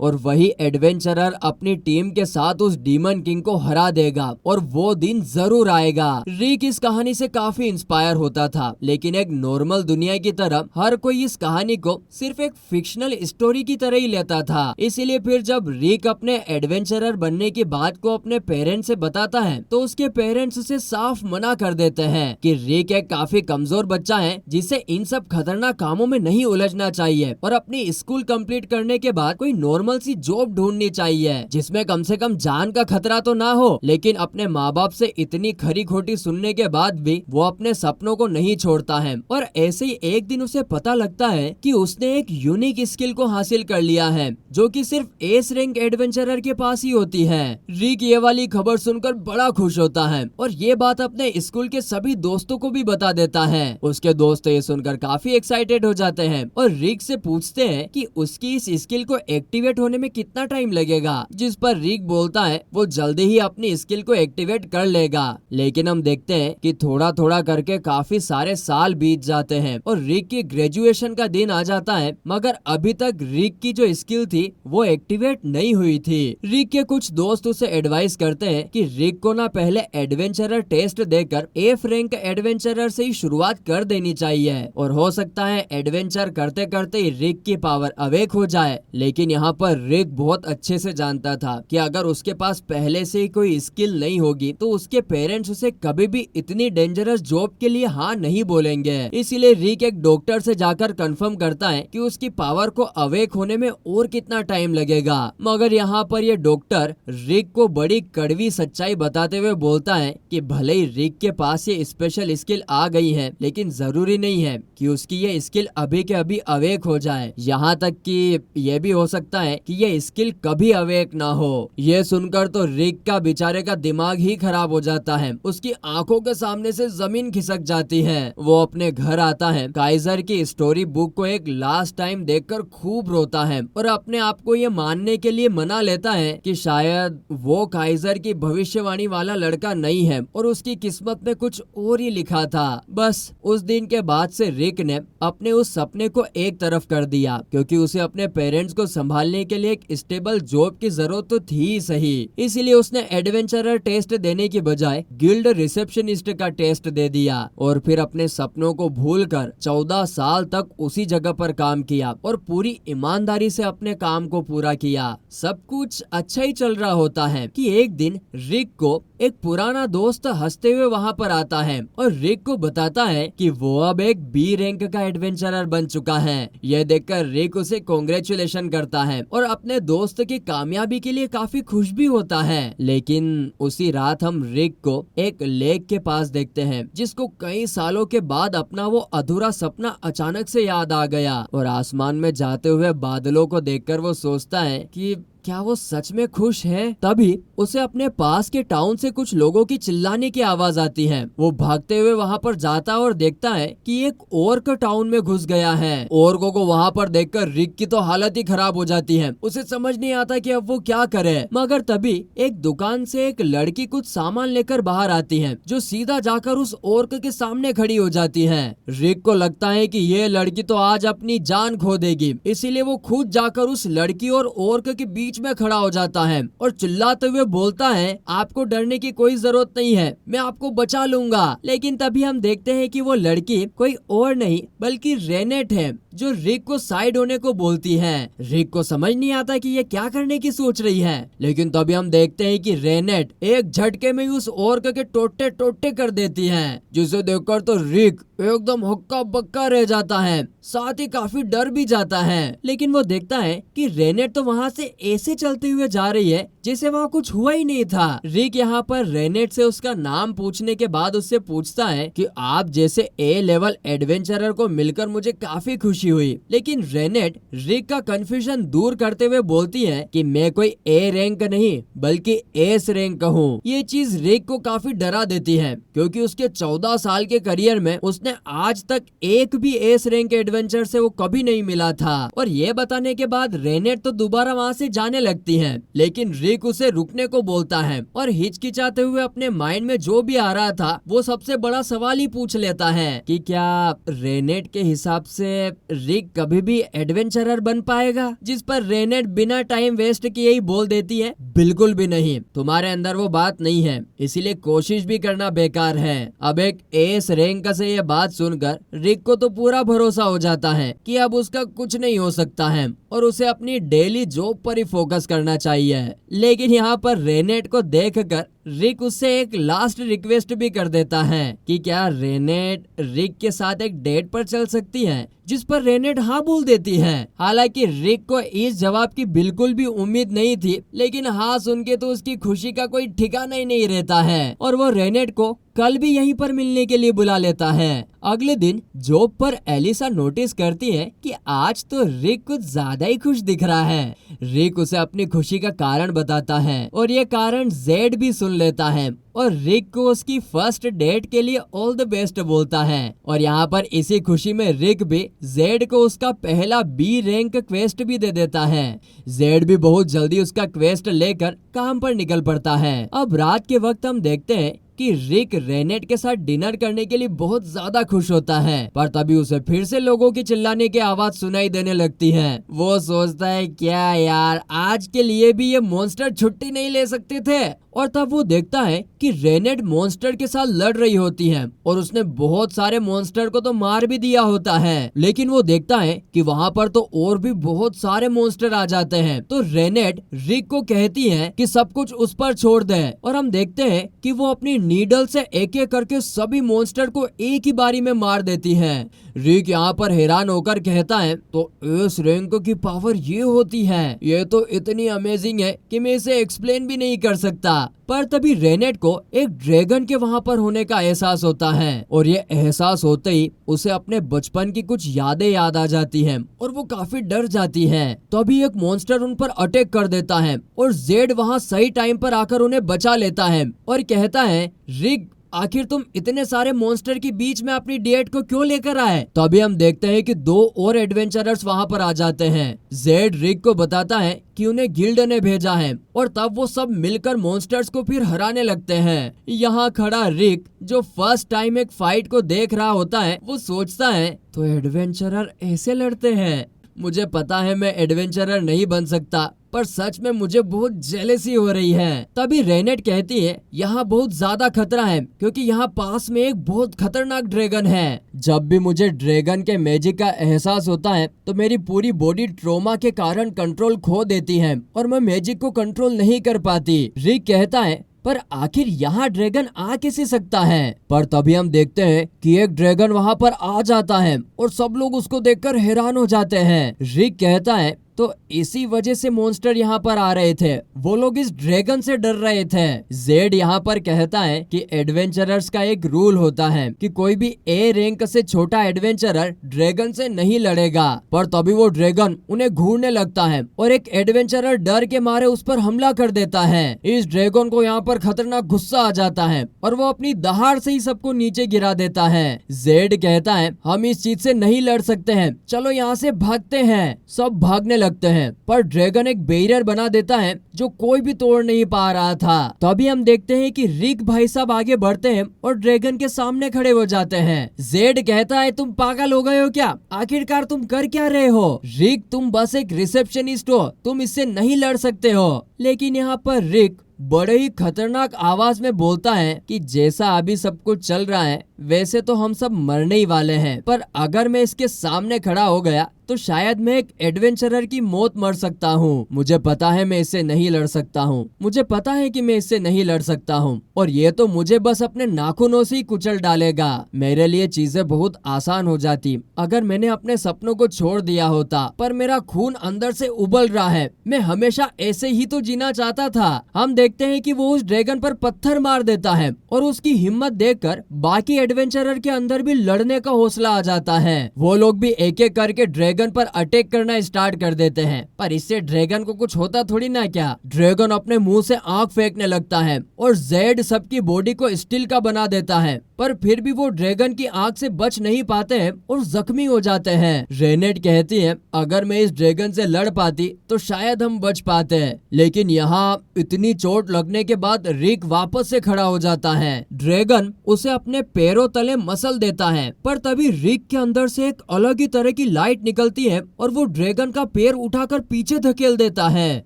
और वही एडवेंचरर अपनी टीम के साथ उस डीमन किंग को हरा देगा, और वो दिन जरूर आएगा। रिक इस कहानी से काफी इंस्पायर होता था, लेकिन एक नॉर्मल दुनिया की तरह हर कोई इस कहानी को सिर्फ एक फिक्शनल स्टोरी की तरह ही लेता था। इसीलिए फिर जब रिक अपने एडवेंचरर बनने की बात को अपने पेरेंट्स से बताता है तो उसके पेरेंट्स उसे साफ मना कर देते हैं कि रिक एक काफी कमजोर बच्चा है, जिसे इन सब खतरनाक कामों में नहीं उलझना चाहिए, और अपनी स्कूल कंप्लीट करने के बाद कोई नॉर्मल सी जॉब ढूंढनी चाहिए जिसमें कम से कम जान का खतरा तो ना हो। लेकिन अपने माँ बाप से इतनी खरी खोटी सुनने के बाद भी वो अपने सपनों को नहीं छोड़ता है, और ऐसे ही एक दिन उसे पता लगता है कि उसने एक यूनिक स्किल को हासिल कर लिया है, जो कि सिर्फ एस रैंक एडवेंचरर के पास ही होती है। रिक ये वाली खबर सुनकर बड़ा खुश होता है और ये बात अपने स्कूल के सभी दोस्तों को भी बता देता है। उसके दोस्त ये सुनकर काफी एक्साइटेड हो जाते हैं और रिक से पूछते हैं कि उसकी इस स्किल को एक्टिवेट होने में कितना टाइम लगेगा, जिस पर रिक बोलता है वो जल्दी ही अपनी स्किल को एक्टिवेट कर लेगा। लेकिन हम देखते हैं कि थोड़ा थोड़ा करके काफी सारे साल बीत जाते हैं और रिक की ग्रेजुएशन का दिन आ जाता है, मगर अभी तक रिक की जो स्किल थी वो एक्टिवेट नहीं हुई थी। रिक के कुछ दोस्त उसे एडवाइस करते हैं कि रिक को ना पहले एडवेंचरर टेस्ट देकर एफ रैंक एडवेंचरर से ही शुरुआत कर देनी चाहिए, और हो सकता है एडवेंचर करते करते ही रिक की पावर अवेक हो जाए। लेकिन यहाँ पर रिक बहुत अच्छे से जानता था कि अगर उसके पास पहले से ही कोई स्किल नहीं होगी तो उसके पेरेंट्स उसे कभी भी इतनी डेंजरस जॉब के लिए हाँ नहीं बोलेंगे। इसीलिए रिक एक डॉक्टर से जाकर कंफर्म करता है कि उसकी पावर को अवेक होने में और कितना टाइम लगेगा, मगर यहाँ पर ये डॉक्टर रिक को बड़ी कड़वी सच्चाई बताते हुए बोलता है कि भले ही रिक के पास ये स्पेशल स्किल आ गई है, लेकिन जरूरी नहीं है कि उसकी ये स्किल अभी के अभी अवेक हो जाए। यहाँ तक कि ये भी हो सकता है कि ये स्किल कभी अवेक ना हो। ये सुनकर तो रिक का बेचारे का दिमाग ही खराब हो जाता है, उसकी आंखों के सामने से जमीन खिसक जाती है। वो अपने घर आता है, काइजर की स्टोरी बुक को एक लास्ट टाइम देखकर खूब रोता है और अपने आप को ये मानने के लिए मना लेता है कि शायद वो काइजर की भविष्यवाणी वाला लड़का नहीं है और उसकी किस्मत में कुछ और ही लिखा था। बस उस दिन के बाद से रिक ने अपने उस सपने को एक तरफ कर दिया, क्योंकि उसे अपने पेरेंट्स को संभालने के लिए एक स्टेबल जॉब की जरूरत तो थी ही सही। इसीलिए उसने एडवेंचरर टेस्ट देने की बजाय गिल्ड रिसेप्शनिस्ट का टेस्ट दे दिया और फिर अपने सपनों को भूलकर 14 साल तक उसी जगह पर काम किया और पूरी ईमानदारी से अपने काम को पूरा किया। सब कुछ अच्छा ही चल रहा होता है कि एक दिन रिक को एक पुराना दोस्त हंसते हुए वहाँ पर आता है और रिक को बताता है कि वो अब एक बी रैंक का एडवेंचरर बन चुका है। यह देखकर रिक उसे कांग्रेचुलेशन करता है और अपने दोस्त की कामयाबी के लिए काफी खुश भी होता है। लेकिन उसी रात हम रिक को एक लेक के पास देखते हैं, जिसको कई सालों के बाद अपना वो अधूरा सपना अचानक से याद आ गया, और आसमान में जाते हुए बादलों को देखकर वो सोचता है कि क्या वो सच में खुश है। तभी उसे अपने पास के टाउन से कुछ लोगों की चिल्लाने की आवाज आती है। वो भागते हुए वहाँ पर जाता और देखता है कि एक ओर्क टाउन में घुस गया है। ओर्कों को वहाँ पर देखकर रिक की तो हालत ही खराब हो जाती है, उसे समझ नहीं आता कि अब वो क्या करे। मगर तभी एक दुकान से एक लड़की कुछ सामान लेकर बाहर आती है, जो सीधा जाकर उस ओर्क के सामने खड़ी हो जाती है। रिक को लगता है कि ये लड़की तो आज अपनी जान खो देगी, इसीलिए वो खुद जाकर उस लड़की और ओर्क के बीच में खड़ा हो जाता है और चिल्लाते हुए बोलता है, आपको डरने की कोई जरूरत नहीं है, मैं आपको बचा लूंगा। लेकिन तभी हम देखते हैं कि वो लड़की कोई और नहीं बल्कि रेनेट है, जो रिक को साइड होने को बोलती है। रिक को समझ नहीं आता कि ये क्या करने की सोच रही है, लेकिन तभी हम देखते हैं कि रेनेट एक झटके में उस ओर्क के टोटे टोटे कर देती है, जिसे देखकर तो रिक एकदम हक्का बक्का रह जाता है, साथ ही काफी डर भी जाता है। लेकिन वो देखता है कि रेनेट तो वहाँ से ऐसे चलते हुए जा रही है जैसे वहाँ कुछ हुआ ही नहीं था। रिक यहाँ पर रेनेट से उसका नाम पूछने के बाद उससे पूछता है कि आप जैसे ए लेवल एडवेंचरर को मिलकर मुझे काफी खुशी हुई। लेकिन रेनेट रिक का कंफ्यूजन दूर करते हुए बोलती है कि मैं कोई ए रैंक नहीं बल्कि एस रैंक हूँ। ये चीज रिक को काफी डरा देती है क्योंकि उसके 14 साल के करियर में उसने आज तक एक भी एस रैंक एडवेंचर से वो कभी नहीं मिला था। और ये बताने के बाद रेनेट तो दोबारा वहाँ से जाने लगती है, लेकिन रिक उसे रुकने को बोलता है और हिचकिचाते हुए अपने माइंड में जो भी आ रहा था वो सबसे बड़ा सवाल ही पूछ लेता है कि क्या रेनेट के हिसाब से रिक कभी भी एडवेंचरर बन पाएगा। जिस पर रेनेट बिना टाइम वेस्ट किए ही बोल देती है, बिल्कुल भी नहीं, तुम्हारे अंदर वो बात नहीं है, इसीलिए कोशिश भी करना बेकार है। अब एक एस रैंक से ये बात सुनकर रिक को तो पूरा भरोसा हो जाता है कि अब उसका कुछ नहीं हो सकता है और उसे अपनी डेली जॉब पर ही फोकस करना चाहिए। लेकिन यहाँ पर रेनेट को देखकर रिक उससे एक लास्ट रिक्वेस्ट भी कर देता है कि क्या रेनेट रिक के साथ एक डेट पर चल सकती है, जिस पर रेनेट हाँ बोल देती है। हालांकि रिक को इस जवाब की बिल्कुल भी उम्मीद नहीं थी, लेकिन हाँ सुन के तो उसकी खुशी का कोई ठिकाना ही नहीं रहता है और वो रेनेट को कल भी यहीं पर मिलने के लिए बुला लेता है। अगले दिन जॉब पर एलिसा नोटिस करती है कि आज तो रिक कुछ ज्यादा ही खुश दिख रहा है। रिक उसे अपनी खुशी का कारण बताता है और ये कारण जेड भी सुन लेता है और रिक को उसकी फर्स्ट डेट के लिए ऑल द बेस्ट बोलता है। और यहाँ पर इसी खुशी में रिक भी जेड को उसका पहला बी रैंक क्वेस्ट भी दे देता है। जेड भी बहुत जल्दी उसका क्वेस्ट लेकर काम पर निकल पड़ता है। अब रात के वक्त हम देखते हैं कि रिक रेनेट के साथ डिनर करने के लिए बहुत ज्यादा खुश होता है, पर तभी उसे फिर से लोगों की चिल्लाने की आवाज सुनाई देने लगती है। वो सोचता है क्या यार, आज के लिए भी ये मॉन्स्टर छुट्टी नहीं ले सकते थे। और तब वो देखता है कि रेनेट मॉन्स्टर के साथ लड़ रही होती है और उसने बहुत सारे मॉन्स्टर को तो मार भी दिया होता है, लेकिन वो देखता है कि वहाँ पर तो और भी बहुत सारे मॉन्स्टर आ जाते हैं। तो रेनेट रिक को कहती है कि सब कुछ उस पर छोड़ दे और हम देखते हैं कि वो अपनी नीडल से एक एक करके सभी मॉन्स्टर को एक ही बारी में मार देती है। रिक यहाँ पर हैरान होकर कहता है, तो एस रैंक की पावर ये होती है, ये तो इतनी अमेजिंग है कि मैं इसे एक्सप्लेन भी नहीं कर सकता। पर तभी रेनेट को एक ड्रैगन के वहाँ पर होने का एहसास होता है और ये एहसास होते ही उसे अपने बचपन की कुछ यादें याद आ जाती हैं और वो काफी डर जाती है। तभी एक मॉन्स्टर उन पर अटैक कर देता है और जेड वहाँ सही टाइम पर आकर उन्हें बचा लेता है और कहता है, रिक आखिर तुम इतने सारे मॉन्स्टर के बीच में अपनी डेट को क्यों लेकर आए। तभी हम देखते हैं कि दो और एडवेंचरर्स वहाँ पर आ जाते हैं। जेड रिक को बताता है कि उन्हें गिल्ड ने भेजा है और तब वो सब मिलकर मॉन्स्टर्स को फिर हराने लगते हैं। यहाँ खड़ा रिक जो फर्स्ट टाइम एक फाइट को देख रहा होता है, वो सोचता है तो एडवेंचरर ऐसे लड़ते हैं। मुझे पता है मैं एडवेंचरर नहीं बन सकता, पर सच में मुझे बहुत जेलसी हो रही है। तभी रेनेट कहती है, यहाँ बहुत ज्यादा खतरा है क्योंकि यहाँ पास में एक बहुत खतरनाक ड्रैगन है। जब भी मुझे ड्रैगन के मैजिक का एहसास होता है तो मेरी पूरी बॉडी ट्रोमा के कारण कंट्रोल खो देती है और मैं मैजिक को कंट्रोल नहीं कर पाती। रिक कहता है, पर आखिर यहाँ ड्रैगन आ कैसे सकता है। पर तभी हम देखते हैं कि एक ड्रैगन वहाँ पर आ जाता है और सब लोग उसको देखकर हैरान हो जाते हैं। रिक कहता है, तो इसी वजह से मॉन्स्टर यहाँ पर आ रहे थे, वो लोग इस ड्रैगन से डर रहे थे। जेड यहाँ पर कहता है कि एडवेंचरर्स का एक रूल होता है कि कोई भी ए रैंक से छोटा एडवेंचरर ड्रैगन से नहीं लड़ेगा। पर तभी वो ड्रैगन उन्हें घूरने लगता है और एक एडवेंचरर डर के मारे उस पर हमला कर देता है। इस ड्रैगन को यहाँ पर खतरनाक गुस्सा आ जाता है और वो अपनी दहाड़ से ही सबको नीचे गिरा देता है। जेड कहता है, हम इस चीज से नहीं लड़ सकते हैं, चलो यहाँ से भागते हैं। सब भागने लगते हैं, पर ड्रैगन एक बैरियर बना देता है जो कोई भी तोड़ नहीं पा रहा था। तभी हम देखते हैं कि रिक भाई साहब आगे बढ़ते हैं और ड्रैगन के सामने खड़े हो जाते हैं। जेड कहता है, तुम पागल हो गए हो क्या, आखिरकार तुम कर क्या रहे हो। रिक, तुम बस एक रिसेप्शनिस्ट हो, तुम इससे नहीं लड़ सकते हो। लेकिन यहाँ पर रिक बड़े ही खतरनाक आवाज में बोलता है कि जैसा अभी सब कुछ चल रहा है वैसे तो हम सब मरने ही वाले हैं, पर अगर मैं इसके सामने खड़ा हो गया तो शायद मैं एक एडवेंचरर की मौत मर सकता हूँ। मुझे पता है मैं इससे नहीं लड़ सकता हूँ, मुझे पता है कि मैं इससे नहीं लड़ सकता हूँ, और ये तो मुझे बस अपने नाखूनों से ही कुचल डालेगा। मेरे लिए चीजें बहुत आसान हो जाती अगर मैंने अपने सपनों को छोड़ दिया होता, पर मेरा खून अंदर से उबल रहा है। मैं हमेशा ऐसे ही तो जीना चाहता था। हम देखते हैं कि वो उस ड्रैगन पर पत्थर मार देता है और उसकी हिम्मत देखकर बाकी एडवेंचरर के अंदर भी लड़ने का हौसला आ जाता है। वो लोग भी एक एक करके ड्रैगन पर अटैक करना स्टार्ट कर देते हैं, पर इससे ड्रैगन को कुछ होता थोड़ी ना क्या। ड्रैगन अपने मुंह से आग फेंकने लगता है और जेड सबकी बॉडी को स्टील का बना देता है, पर फिर भी वो ड्रैगन की आग से बच नहीं पाते हैं और जख्मी हो जाते हैं। रेनेट कहती है अगर मैं इस ड्रैगन से लड़ पाती तो शायद हम बच पाते हैं, लेकिन यहाँ इतनी चोट लगने के बाद रिक वापस से खड़ा हो जाता है। ड्रैगन उसे अपने पैरों तले मसल देता है, पर तभी रिक के अंदर से एक अलग ही तरह की लाइट निकलती है और वो ड्रैगन का पैर उठाकर पीछे धकेल देता है।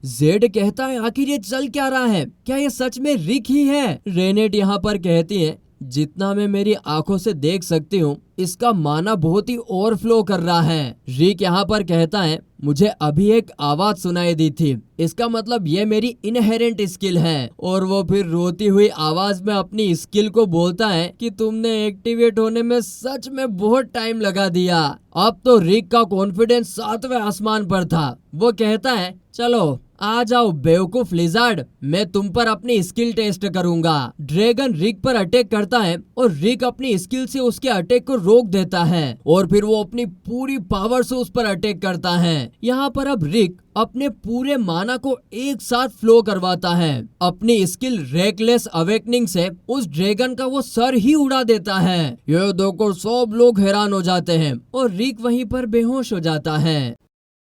जेड कहता है आखिर ये चल क्या रहा है, क्या ये सच में रिक ही है? रेनेट यहाँ पर कहती है जितना मैं मेरी आंखों से देख सकती हूँ इसका माना बहुत ही ओवरफ्लो कर रहा है। रिक यहाँ पर कहता है मुझे अभी एक आवाज सुनाई दी थी, इसका मतलब ये मेरी इनहेरेंट स्किल है। और वो फिर रोती हुई आवाज में अपनी स्किल को बोलता है कि तुमने एक्टिवेट होने में सच में बहुत टाइम लगा दिया। अब तो रिक का कॉन्फिडेंस 7वें आसमान पर था। वो कहता है चलो आ जाओ बेवकूफ लिजार्ड, मैं तुम पर अपनी स्किल टेस्ट करूंगा। ड्रैगन रिक पर अटैक करता है और रिक अपनी स्किल से उसके अटैक को रोक देता है और फिर वो अपनी पूरी पावर से उस पर अटैक करता है। यहाँ पर अब रिक अपने पूरे माना को एक साथ फ्लो करवाता है। अपनी स्किल रेकलेस अवेकनिंग से उस ड्रैगन का वो सर ही उड़ा देता है। ये देखकर सब लोग हैरान हो जाते हैं और रिक वहीं पर बेहोश हो जाता है।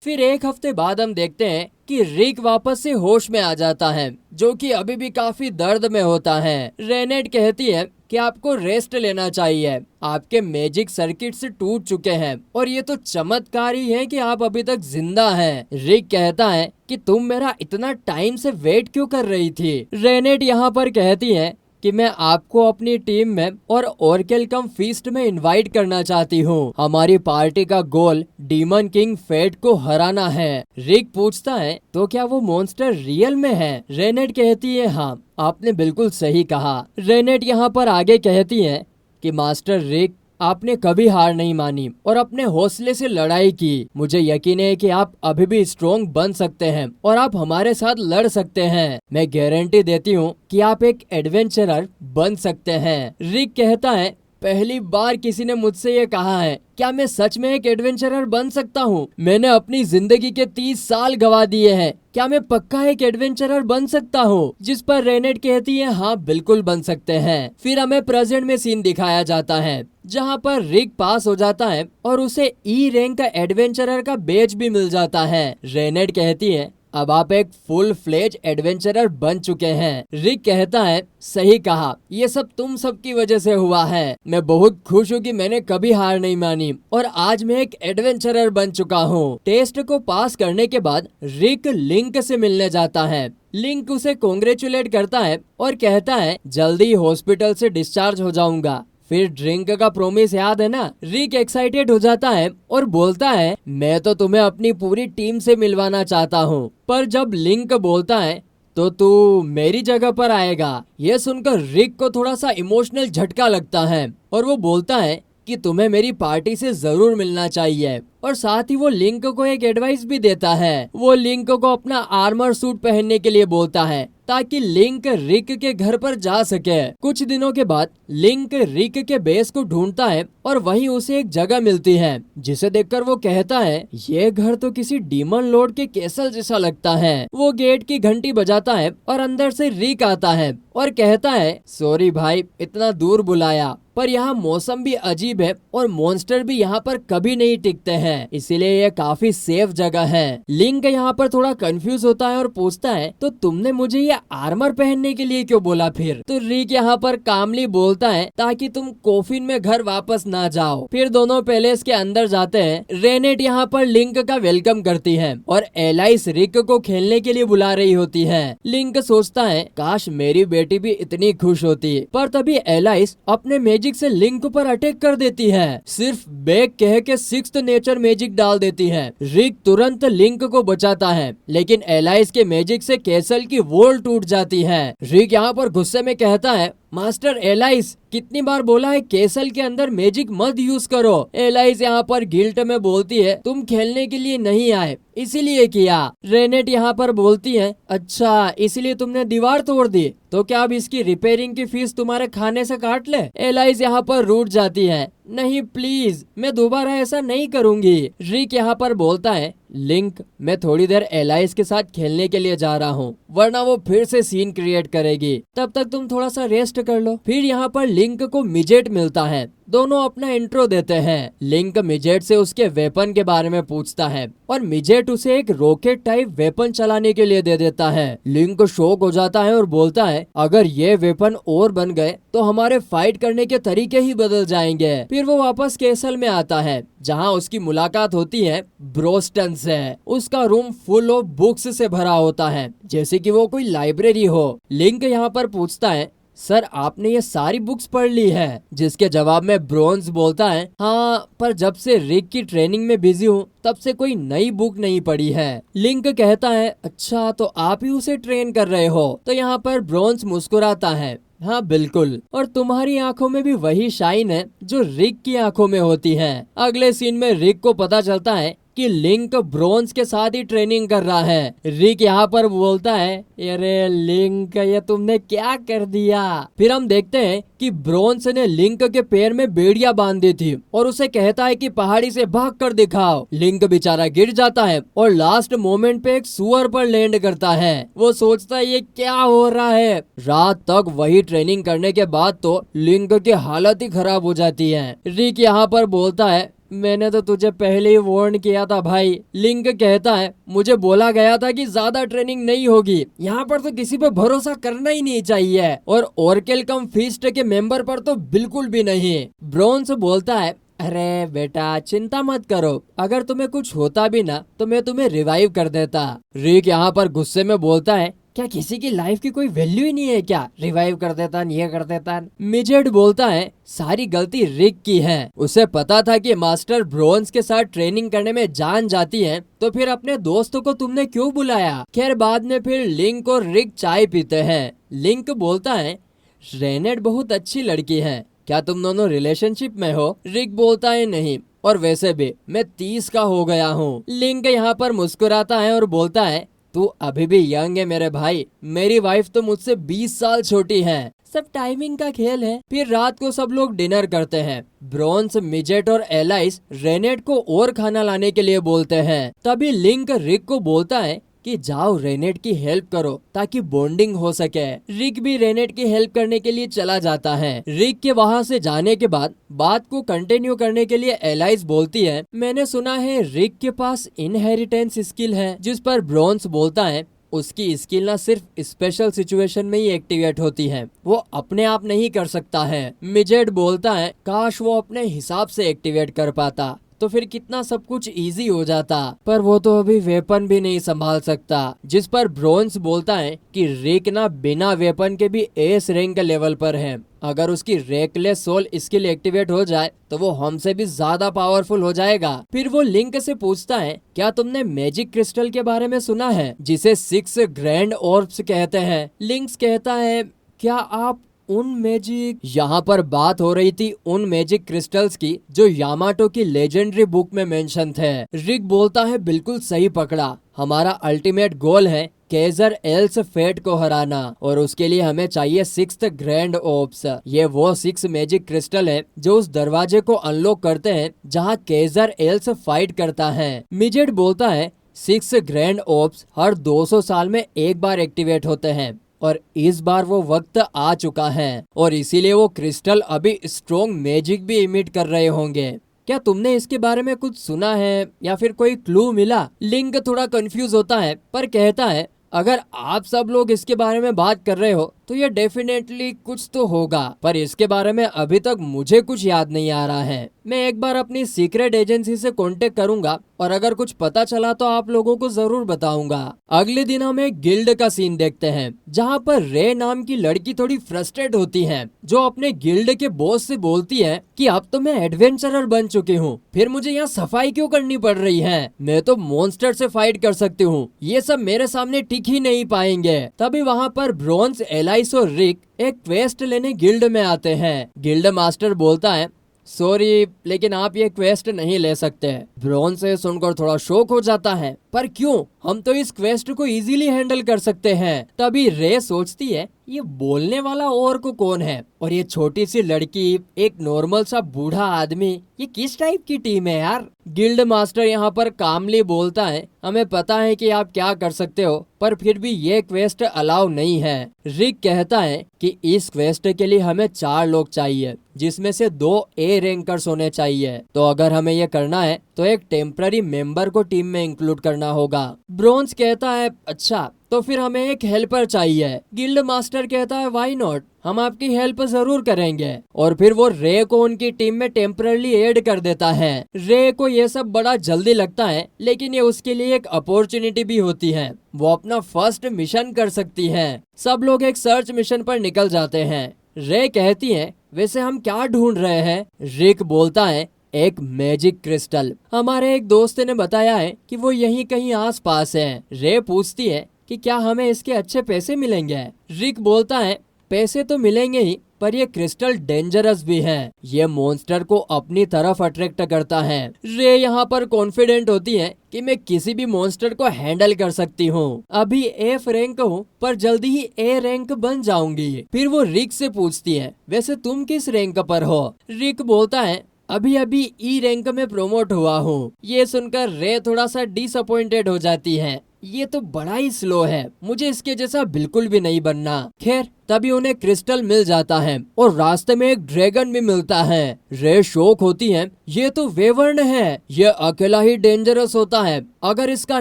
फिर एक हफ्ते बाद हम देखते हैं कि रिक वापस से होश में आ जाता है, जो कि अभी भी काफी दर्द में होता है। रेनेट कहती है कि आपको रेस्ट लेना चाहिए, आपके मैजिक सर्किट्स टूट चुके हैं और ये तो चमत्कार ही है कि आप अभी तक जिंदा हैं। रिक कहता है कि तुम मेरा इतना टाइम से वेट क्यों कर रही थी? रेनेट यहाँ पर कहती है कि मैं आपको अपनी टीम में और ओरेकल कम फीस्ट में इनवाइट करना चाहती हूँ। हमारी पार्टी का गोल डीमन किंग फेट को हराना है। रिक पूछता है तो क्या वो मॉन्स्टर रियल में है? रेनेट कहती है हाँ, आपने बिल्कुल सही कहा। रेनेट यहाँ पर आगे कहती है कि मास्टर रिक आपने कभी हार नहीं मानी और अपने हौसले से लड़ाई की। मुझे यकीन है कि आप अभी भी स्ट्रॉन्ग बन सकते हैं और आप हमारे साथ लड़ सकते हैं। मैं गारंटी देती हूँ कि आप एक एडवेंचरर बन सकते हैं। रिक कहता है पहली बार किसी ने मुझसे ये कहा है, क्या मैं सच में एक एडवेंचरर बन सकता हूँ? मैंने अपनी जिंदगी के 30 साल गवा दिए हैं, क्या मैं पक्का एक एडवेंचरर बन सकता हूँ? जिस पर रेनेट कहती है हाँ बिल्कुल बन सकते हैं। फिर हमें प्रेजेंट में सीन दिखाया जाता है जहाँ पर रिक पास हो जाता है और उसे ई रैंक का एडवेंचरर का बेच भी मिल जाता है। रेनेट कहती है अब आप एक फुल फ्लेज एडवेंचरर बन चुके हैं। रिक कहता है सही कहा, ये सब तुम सबकी वजह से हुआ है। मैं बहुत खुश हूँ कि मैंने कभी हार नहीं मानी और आज मैं एक एडवेंचरर बन चुका हूँ। टेस्ट को पास करने के बाद रिक लिंक से मिलने जाता है। लिंक उसे कॉन्ग्रेचुलेट करता है और कहता है जल्दी हॉस्पिटल से डिस्चार्ज हो जाऊंगा। फिर ड्रिंक का प्रोमिस याद है ना? रिक एक्साइटेड हो जाता है और बोलता है मैं तो तुम्हें अपनी पूरी टीम से मिलवाना चाहता हूँ, पर जब लिंक बोलता है तो तू मेरी जगह पर आएगा। ये सुनकर रिक को थोड़ा सा इमोशनल झटका लगता है और वो बोलता है कि तुम्हें मेरी पार्टी से जरूर मिलना चाहिए। और साथ ही वो लिंक को एक एडवाइस भी देता है। वो लिंक को अपना आर्मर सूट पहनने के लिए बोलता है ताकि लिंक रिक के घर पर जा सके। कुछ दिनों के बाद लिंक रिक के बेस को ढूंढता है और वहीं उसे एक जगह मिलती है जिसे देखकर वो कहता है ये घर तो किसी डीमन लॉर्ड के कैसल जैसा लगता है। वो गेट की घंटी बजाता है और अंदर से रिक आता है और कहता है सॉरी भाई इतना दूर बुलाया, पर यहाँ मौसम भी अजीब है और मॉन्स्टर भी यहाँ पर कभी नहीं टिकते हैं, इसीलिए ये काफी सेफ जगह है। लिंक यहाँ पर थोड़ा कंफ्यूज होता है और पूछता है तो तुमने मुझे ये आर्मर पहनने के लिए क्यों बोला? फिर तो रिक यहाँ पर कामली बोलता है ताकि तुम कोफिन में घर वापस ना जाओ। फिर दोनों पैलेस के अंदर जाते हैं। रेनेट यहाँ पर लिंक का वेलकम करती है और एलाइस रिक को खेलने के लिए बुला रही होती है। लिंक सोचता है काश मेरी बेटी भी इतनी खुश होती। पर तभी एलाइस अपने मैजिक से लिंक पर अटैक कर देती है। सिर्फ बेक कह के सिक्स्थ नेचर मैजिक डाल देती है। रिक तुरंत लिंक को बचाता है, लेकिन एलाइस के मैजिक से कैसल की वॉल टूट जाती है। रिक यहाँ पर गुस्से में कहता है, मास्टर एलाइस, कितनी बार बोला है कैसल के अंदर मैजिक मत यूज करो। एलाइस यहाँ पर गिल्ट में बोलती है, तुम खेलने के लिए नहीं आए, इसीलिए किया। रेनेट यहाँ पर बोलती है, अच्छा इसीलिए तुमने दीवार तोड़ दी, तो क्या अब इसकी रिपेयरिंग की फीस तुम्हारे खाने से काट ले। एलाइस यहाँ पर रूठ जाती है, नहीं प्लीज, मैं दोबारा ऐसा नहीं करूंगी। रिक यहाँ पर बोलता है, लिंक, मैं थोड़ी देर एलाइस के साथ खेलने के लिए जा रहा हूँ, वरना वो फिर से सीन क्रिएट करेगी, तब तक तुम थोड़ा सा रेस्ट कर लो। फिर यहाँ पर लिंक को मिजेट मिलता है। दोनों अपना इंट्रो देते हैं। लिंक मिजेट से उसके वेपन के बारे में पूछता है और मिजेट उसे एक रॉकेट टाइप वेपन चलाने के लिए दे देता है। लिंक शॉक हो जाता है और बोलता है, अगर ये वेपन और बन गए तो हमारे फाइट करने के तरीके ही बदल जाएंगे। फिर वो वापस कैसल में आता है, जहाँ उसकी मुलाकात होती है ब्रोस्टन से। उसका रूम फुल ऑफ बुक्स से भरा होता है, जैसे कि वो कोई लाइब्रेरी हो। लिंक यहाँ पर पूछता है, सर आपने ये सारी बुक्स पढ़ ली है? जिसके जवाब में ब्रोन्स बोलता है, हाँ, पर जब से रिक की ट्रेनिंग में बिजी हूँ तब से कोई नई बुक नहीं पढ़ी है। लिंक कहता है, अच्छा तो आप ही उसे ट्रेन कर रहे हो? तो यहाँ पर ब्रोन्स मुस्कुराता है, हाँ बिल्कुल, और तुम्हारी आंखों में भी वही शाइन है जो रिक की आंखों में होती है। अगले सीन में रिक को पता चलता है कि लिंक ब्रोन्स के साथ ही ट्रेनिंग कर रहा है। रिक यहाँ पर बोलता है, अरे लिंक, ये तुमने क्या कर दिया? फिर हम देखते हैं कि ब्रोन्स ने लिंक के पैर में बेड़ियां बांध दी थी और उसे कहता है कि पहाड़ी से भाग कर दिखाओ। लिंक बेचारा गिर जाता है और लास्ट मोमेंट पे एक सुअर पर लैंड करता है। वो सोचता है ये क्या हो रहा है। रात तक वही ट्रेनिंग करने के बाद तो लिंक की हालत ही खराब हो जाती है। रिक यहाँ पर बोलता है, मैंने तो तुझे पहले ही वार्न किया था भाई। लिंक कहता है, मुझे बोला गया था कि ज्यादा ट्रेनिंग नहीं होगी, यहाँ पर तो किसी पे भरोसा करना ही नहीं चाहिए, और ओरकेल कम फीस्ट के मेंबर पर तो बिल्कुल भी नहीं। ब्रोन्स बोलता है, अरे बेटा चिंता मत करो, अगर तुम्हें कुछ होता भी ना तो मैं तुम्हें रिवाइव कर देता। रिक यहाँ पर गुस्से में बोलता है, क्या किसी की लाइफ की कोई वैल्यू ही नहीं है क्या? रिवाइव कर देता, ये कर देता। मिजेट बोलता है, सारी गलती रिक की है। उसे पता था कि मास्टर ब्रोन्स के साथ ट्रेनिंग करने में जान जाती है, तो फिर अपने दोस्तों को तुमने क्यों बुलाया? खैर बाद में फिर लिंक और रिक चाय पीते हैं। लिंक बोलता है, रेनेट बहुत अच्छी लड़की है, क्या तुम दोनों रिलेशनशिप में हो? रिक बोलता है, नहीं, और वैसे भी मैं 30 का हो गया हूँ। लिंक यहाँ पर मुस्कुराता है और बोलता है, तू अभी भी यंग है मेरे भाई, मेरी वाइफ तो मुझसे 20 साल छोटी है, सब टाइमिंग का खेल है। फिर रात को सब लोग डिनर करते हैं। ब्रोन्स, मिजेट और एलाइस रेनेट को और खाना लाने के लिए बोलते हैं। तभी लिंक रिक को बोलता है कि जाओ रेनेट की हेल्प करो ताकि बॉन्डिंग हो सके। रिक भी रेनेट की हेल्प करने के लिए चला जाता है। रिक के वहाँ से जाने के बाद बात को कंटिन्यू करने के लिए एलाइस बोलती है, मैंने सुना है रिक के पास इनहेरिटेंस स्किल है, जिस पर ब्रोन्स बोलता है, उसकी स्किल ना सिर्फ स्पेशल सिचुएशन में ही एक्टिवेट होती है, वो अपने आप नहीं कर सकता है। मिजेट बोलता है, काश वो अपने हिसाब से एक्टिवेट कर पाता, तो फिर कितना सब कुछ इजी हो जाता, पर वो तो अभी वेपन भी नहीं संभाल सकता। जिस पर ब्रोन्स बोलता है कि रिक ना बिना वेपन के भी एस रैंक लेवल पर है, अगर उसकी रेकलेस सोल स्किल एक्टिवेट हो जाए तो वो हमसे भी ज्यादा पावरफुल हो जाएगा। फिर वो लिंक से पूछता है, क्या तुमने मैजिक क्रिस्टल के बारे में सुना है, जिसे 6 ग्रैंड ऑर्ब्स कहते हैं? लिंक्स कहता है, क्या आप उन मैजिक, यहाँ पर बात हो रही थी उन मैजिक क्रिस्टल्स की जो यामाटो की लेजेंडरी बुक में मेंशन थे। रिक बोलता है, बिल्कुल सही पकड़ा, हमारा अल्टीमेट गोल है केजर एल्स फेट को हराना, और उसके लिए हमें चाहिए 6th ग्रैंड ऑर्ब्स। ये वो 6 मैजिक क्रिस्टल है जो उस दरवाजे को अनलॉक करते हैं जहाँ केजर एल्स फाइट करता है। मिजेट बोलता है, 6 ग्रैंड ऑर्ब्स हर 200 साल में एक बार एक्टिवेट होते हैं, और इस बार वो वक्त आ चुका है, और इसीलिए वो क्रिस्टल अभी स्ट्रॉन्ग मैजिक भी इमिट कर रहे होंगे। क्या तुमने इसके बारे में कुछ सुना है या फिर कोई क्लू मिला? लिंक थोड़ा कंफ्यूज होता है पर कहता है, अगर आप सब लोग इसके बारे में बात कर रहे हो तो ये डेफिनेटली कुछ तो होगा, पर इसके बारे में अभी तक मुझे कुछ याद नहीं आ रहा है। मैं एक बार अपनी सीक्रेट एजेंसी से कांटेक्ट करूंगा और अगर कुछ पता चला तो आप लोगों को जरूर बताऊंगा। अगले दिन हम एक गिल्ड का सीन देखते हैं जहाँ पर रे नाम की लड़की थोड़ी फ्रस्ट्रेट होती है, जो अपने गिल्ड के बॉस से बोलती है कि अब तो मैं एडवेंचरर बन चुकी हूँ, फिर मुझे यहाँ सफाई क्यों करनी पड़ रही है, मैं तो मॉन्स्टर से फाइट कर सकती हूँ, ये सब मेरे सामने टिक ही नहीं पाएंगे। तभी वहाँ पर ब्रोंज, एलाइस और रिक एक क्वेस्ट लेने गिल्ड में आते हैं। गिल्ड मास्टर बोलता है, सॉरी लेकिन आप ये क्वेस्ट नहीं ले सकते। ब्रोंज से सुनकर थोड़ा शॉक हो जाता है, पर क्यों, हम तो इस क्वेस्ट को इजीली हैंडल कर सकते हैं। तभी रे सोचती है ये बोलने वाला और को कौन है, और ये छोटी सी लड़की, एक नॉर्मल सा बूढ़ा आदमी, ये किस टाइप की टीम है यार। गिल्ड मास्टर यहाँ पर कामली बोलता है, हमें पता है कि आप क्या कर सकते हो, पर फिर भी ये क्वेस्ट अलाउ नहीं है। रिक कहता है कि इस क्वेस्ट के लिए हमें 4 लोग चाहिए, जिसमें से 2 ए रैंकर्स होने चाहिए, तो अगर हमें ये करना है तो एक टेम्पररी मेंबर को टीम में इंक्लूड करना होगा। ब्रोंज कहता है, अच्छा तो फिर हमें एक हेल्पर चाहिए। गिल्ड मास्टर कहता है, व्हाई नॉट, हम आपकी हेल्प जरूर करेंगे। और फिर वो रे को उनकी टीम में टेम्पररी ऐड कर देता है। रे को ये सब बड़ा जल्दी लगता है, लेकिन ये उसके लिए एक अपॉर्चुनिटी भी होती है, वो अपना फर्स्ट मिशन कर सकती है। सब लोग एक सर्च मिशन पर निकल जाते हैं। रे कहती है, वैसे हम क्या ढूंढ रहे हैं। रिक बोलता है, एक मैजिक क्रिस्टल, हमारे एक दोस्त ने बताया है कि वो यहीं कहीं आसपास है। रे पूछती है कि क्या हमें इसके अच्छे पैसे मिलेंगे। रिक बोलता है, पैसे तो मिलेंगे ही, पर ये क्रिस्टल डेंजरस भी है, ये मॉन्स्टर को अपनी तरफ अट्रैक्ट करता है। रे यहाँ पर कॉन्फिडेंट होती है कि मैं किसी भी मॉन्स्टर को हैंडल कर सकती हूँ। अभी एफ रैंक हूँ, पर जल्दी ही ए रैंक बन जाऊंगी। फिर वो रिक से पूछती है, वैसे तुम किस रैंक पर हो। रिक बोलता है, अभी अभी ई रैंक में प्रमोट हुआ हूँ। ये सुनकर रे थोड़ा सा डिसअपॉइंटेड हो जाती है, ये तो बड़ा ही स्लो है, मुझे इसके जैसा बिल्कुल भी नहीं बनना। खैर तभी उन्हें क्रिस्टल मिल जाता है और रास्ते में एक ड्रैगन भी मिलता है। रे शॉक होती है, ये तो वेवर्न है, ये अकेला ही डेंजरस होता है, अगर इसका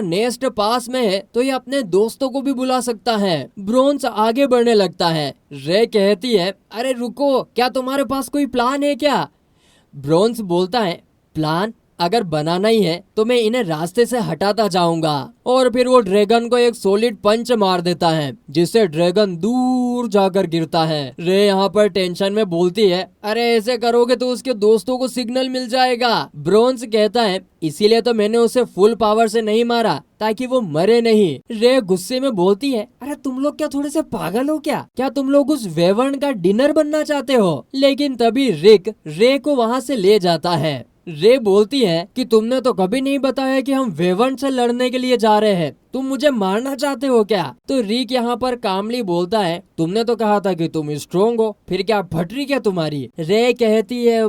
नेस्ट पास में है तो ये अपने दोस्तों को भी बुला सकता है। ब्रोंज आगे बढ़ने लगता है। रे कहती है, अरे रुको, क्या तुम्हारे पास कोई प्लान है क्या। ब्रोंज बोलता है, प्लान अगर बनाना ही है तो मैं इन्हें रास्ते से हटाता जाऊंगा। और फिर वो ड्रैगन को एक सॉलिड पंच मार देता है, जिससे ड्रैगन दूर जाकर गिरता है। रे यहाँ पर टेंशन में बोलती है, अरे ऐसे करोगे तो उसके दोस्तों को सिग्नल मिल जाएगा। ब्रोंज कहता है, इसीलिए तो मैंने उसे फुल पावर से नहीं मारा, ताकि वो मरे नहीं। रे गुस्से में बोलती है, अरे तुम लोग क्या थोड़े से पागल हो क्या तुम लोग उस वेवर्न का डिनर बनना चाहते हो। लेकिन तभी रिक रे को वहाँ से ले जाता है। रे बोलती है कि तुमने तो कभी नहीं बताया कि हम वेवर्न से लड़ने के लिए जा रहे हैं, तुम मुझे मारना चाहते हो क्या। तो रिक यहाँ पर कामली बोलता है, तुमने तो कहा था कि तुम स्ट्रोंग हो, फिर क्या फटरी क्या तुम्हारी। रे कहती है,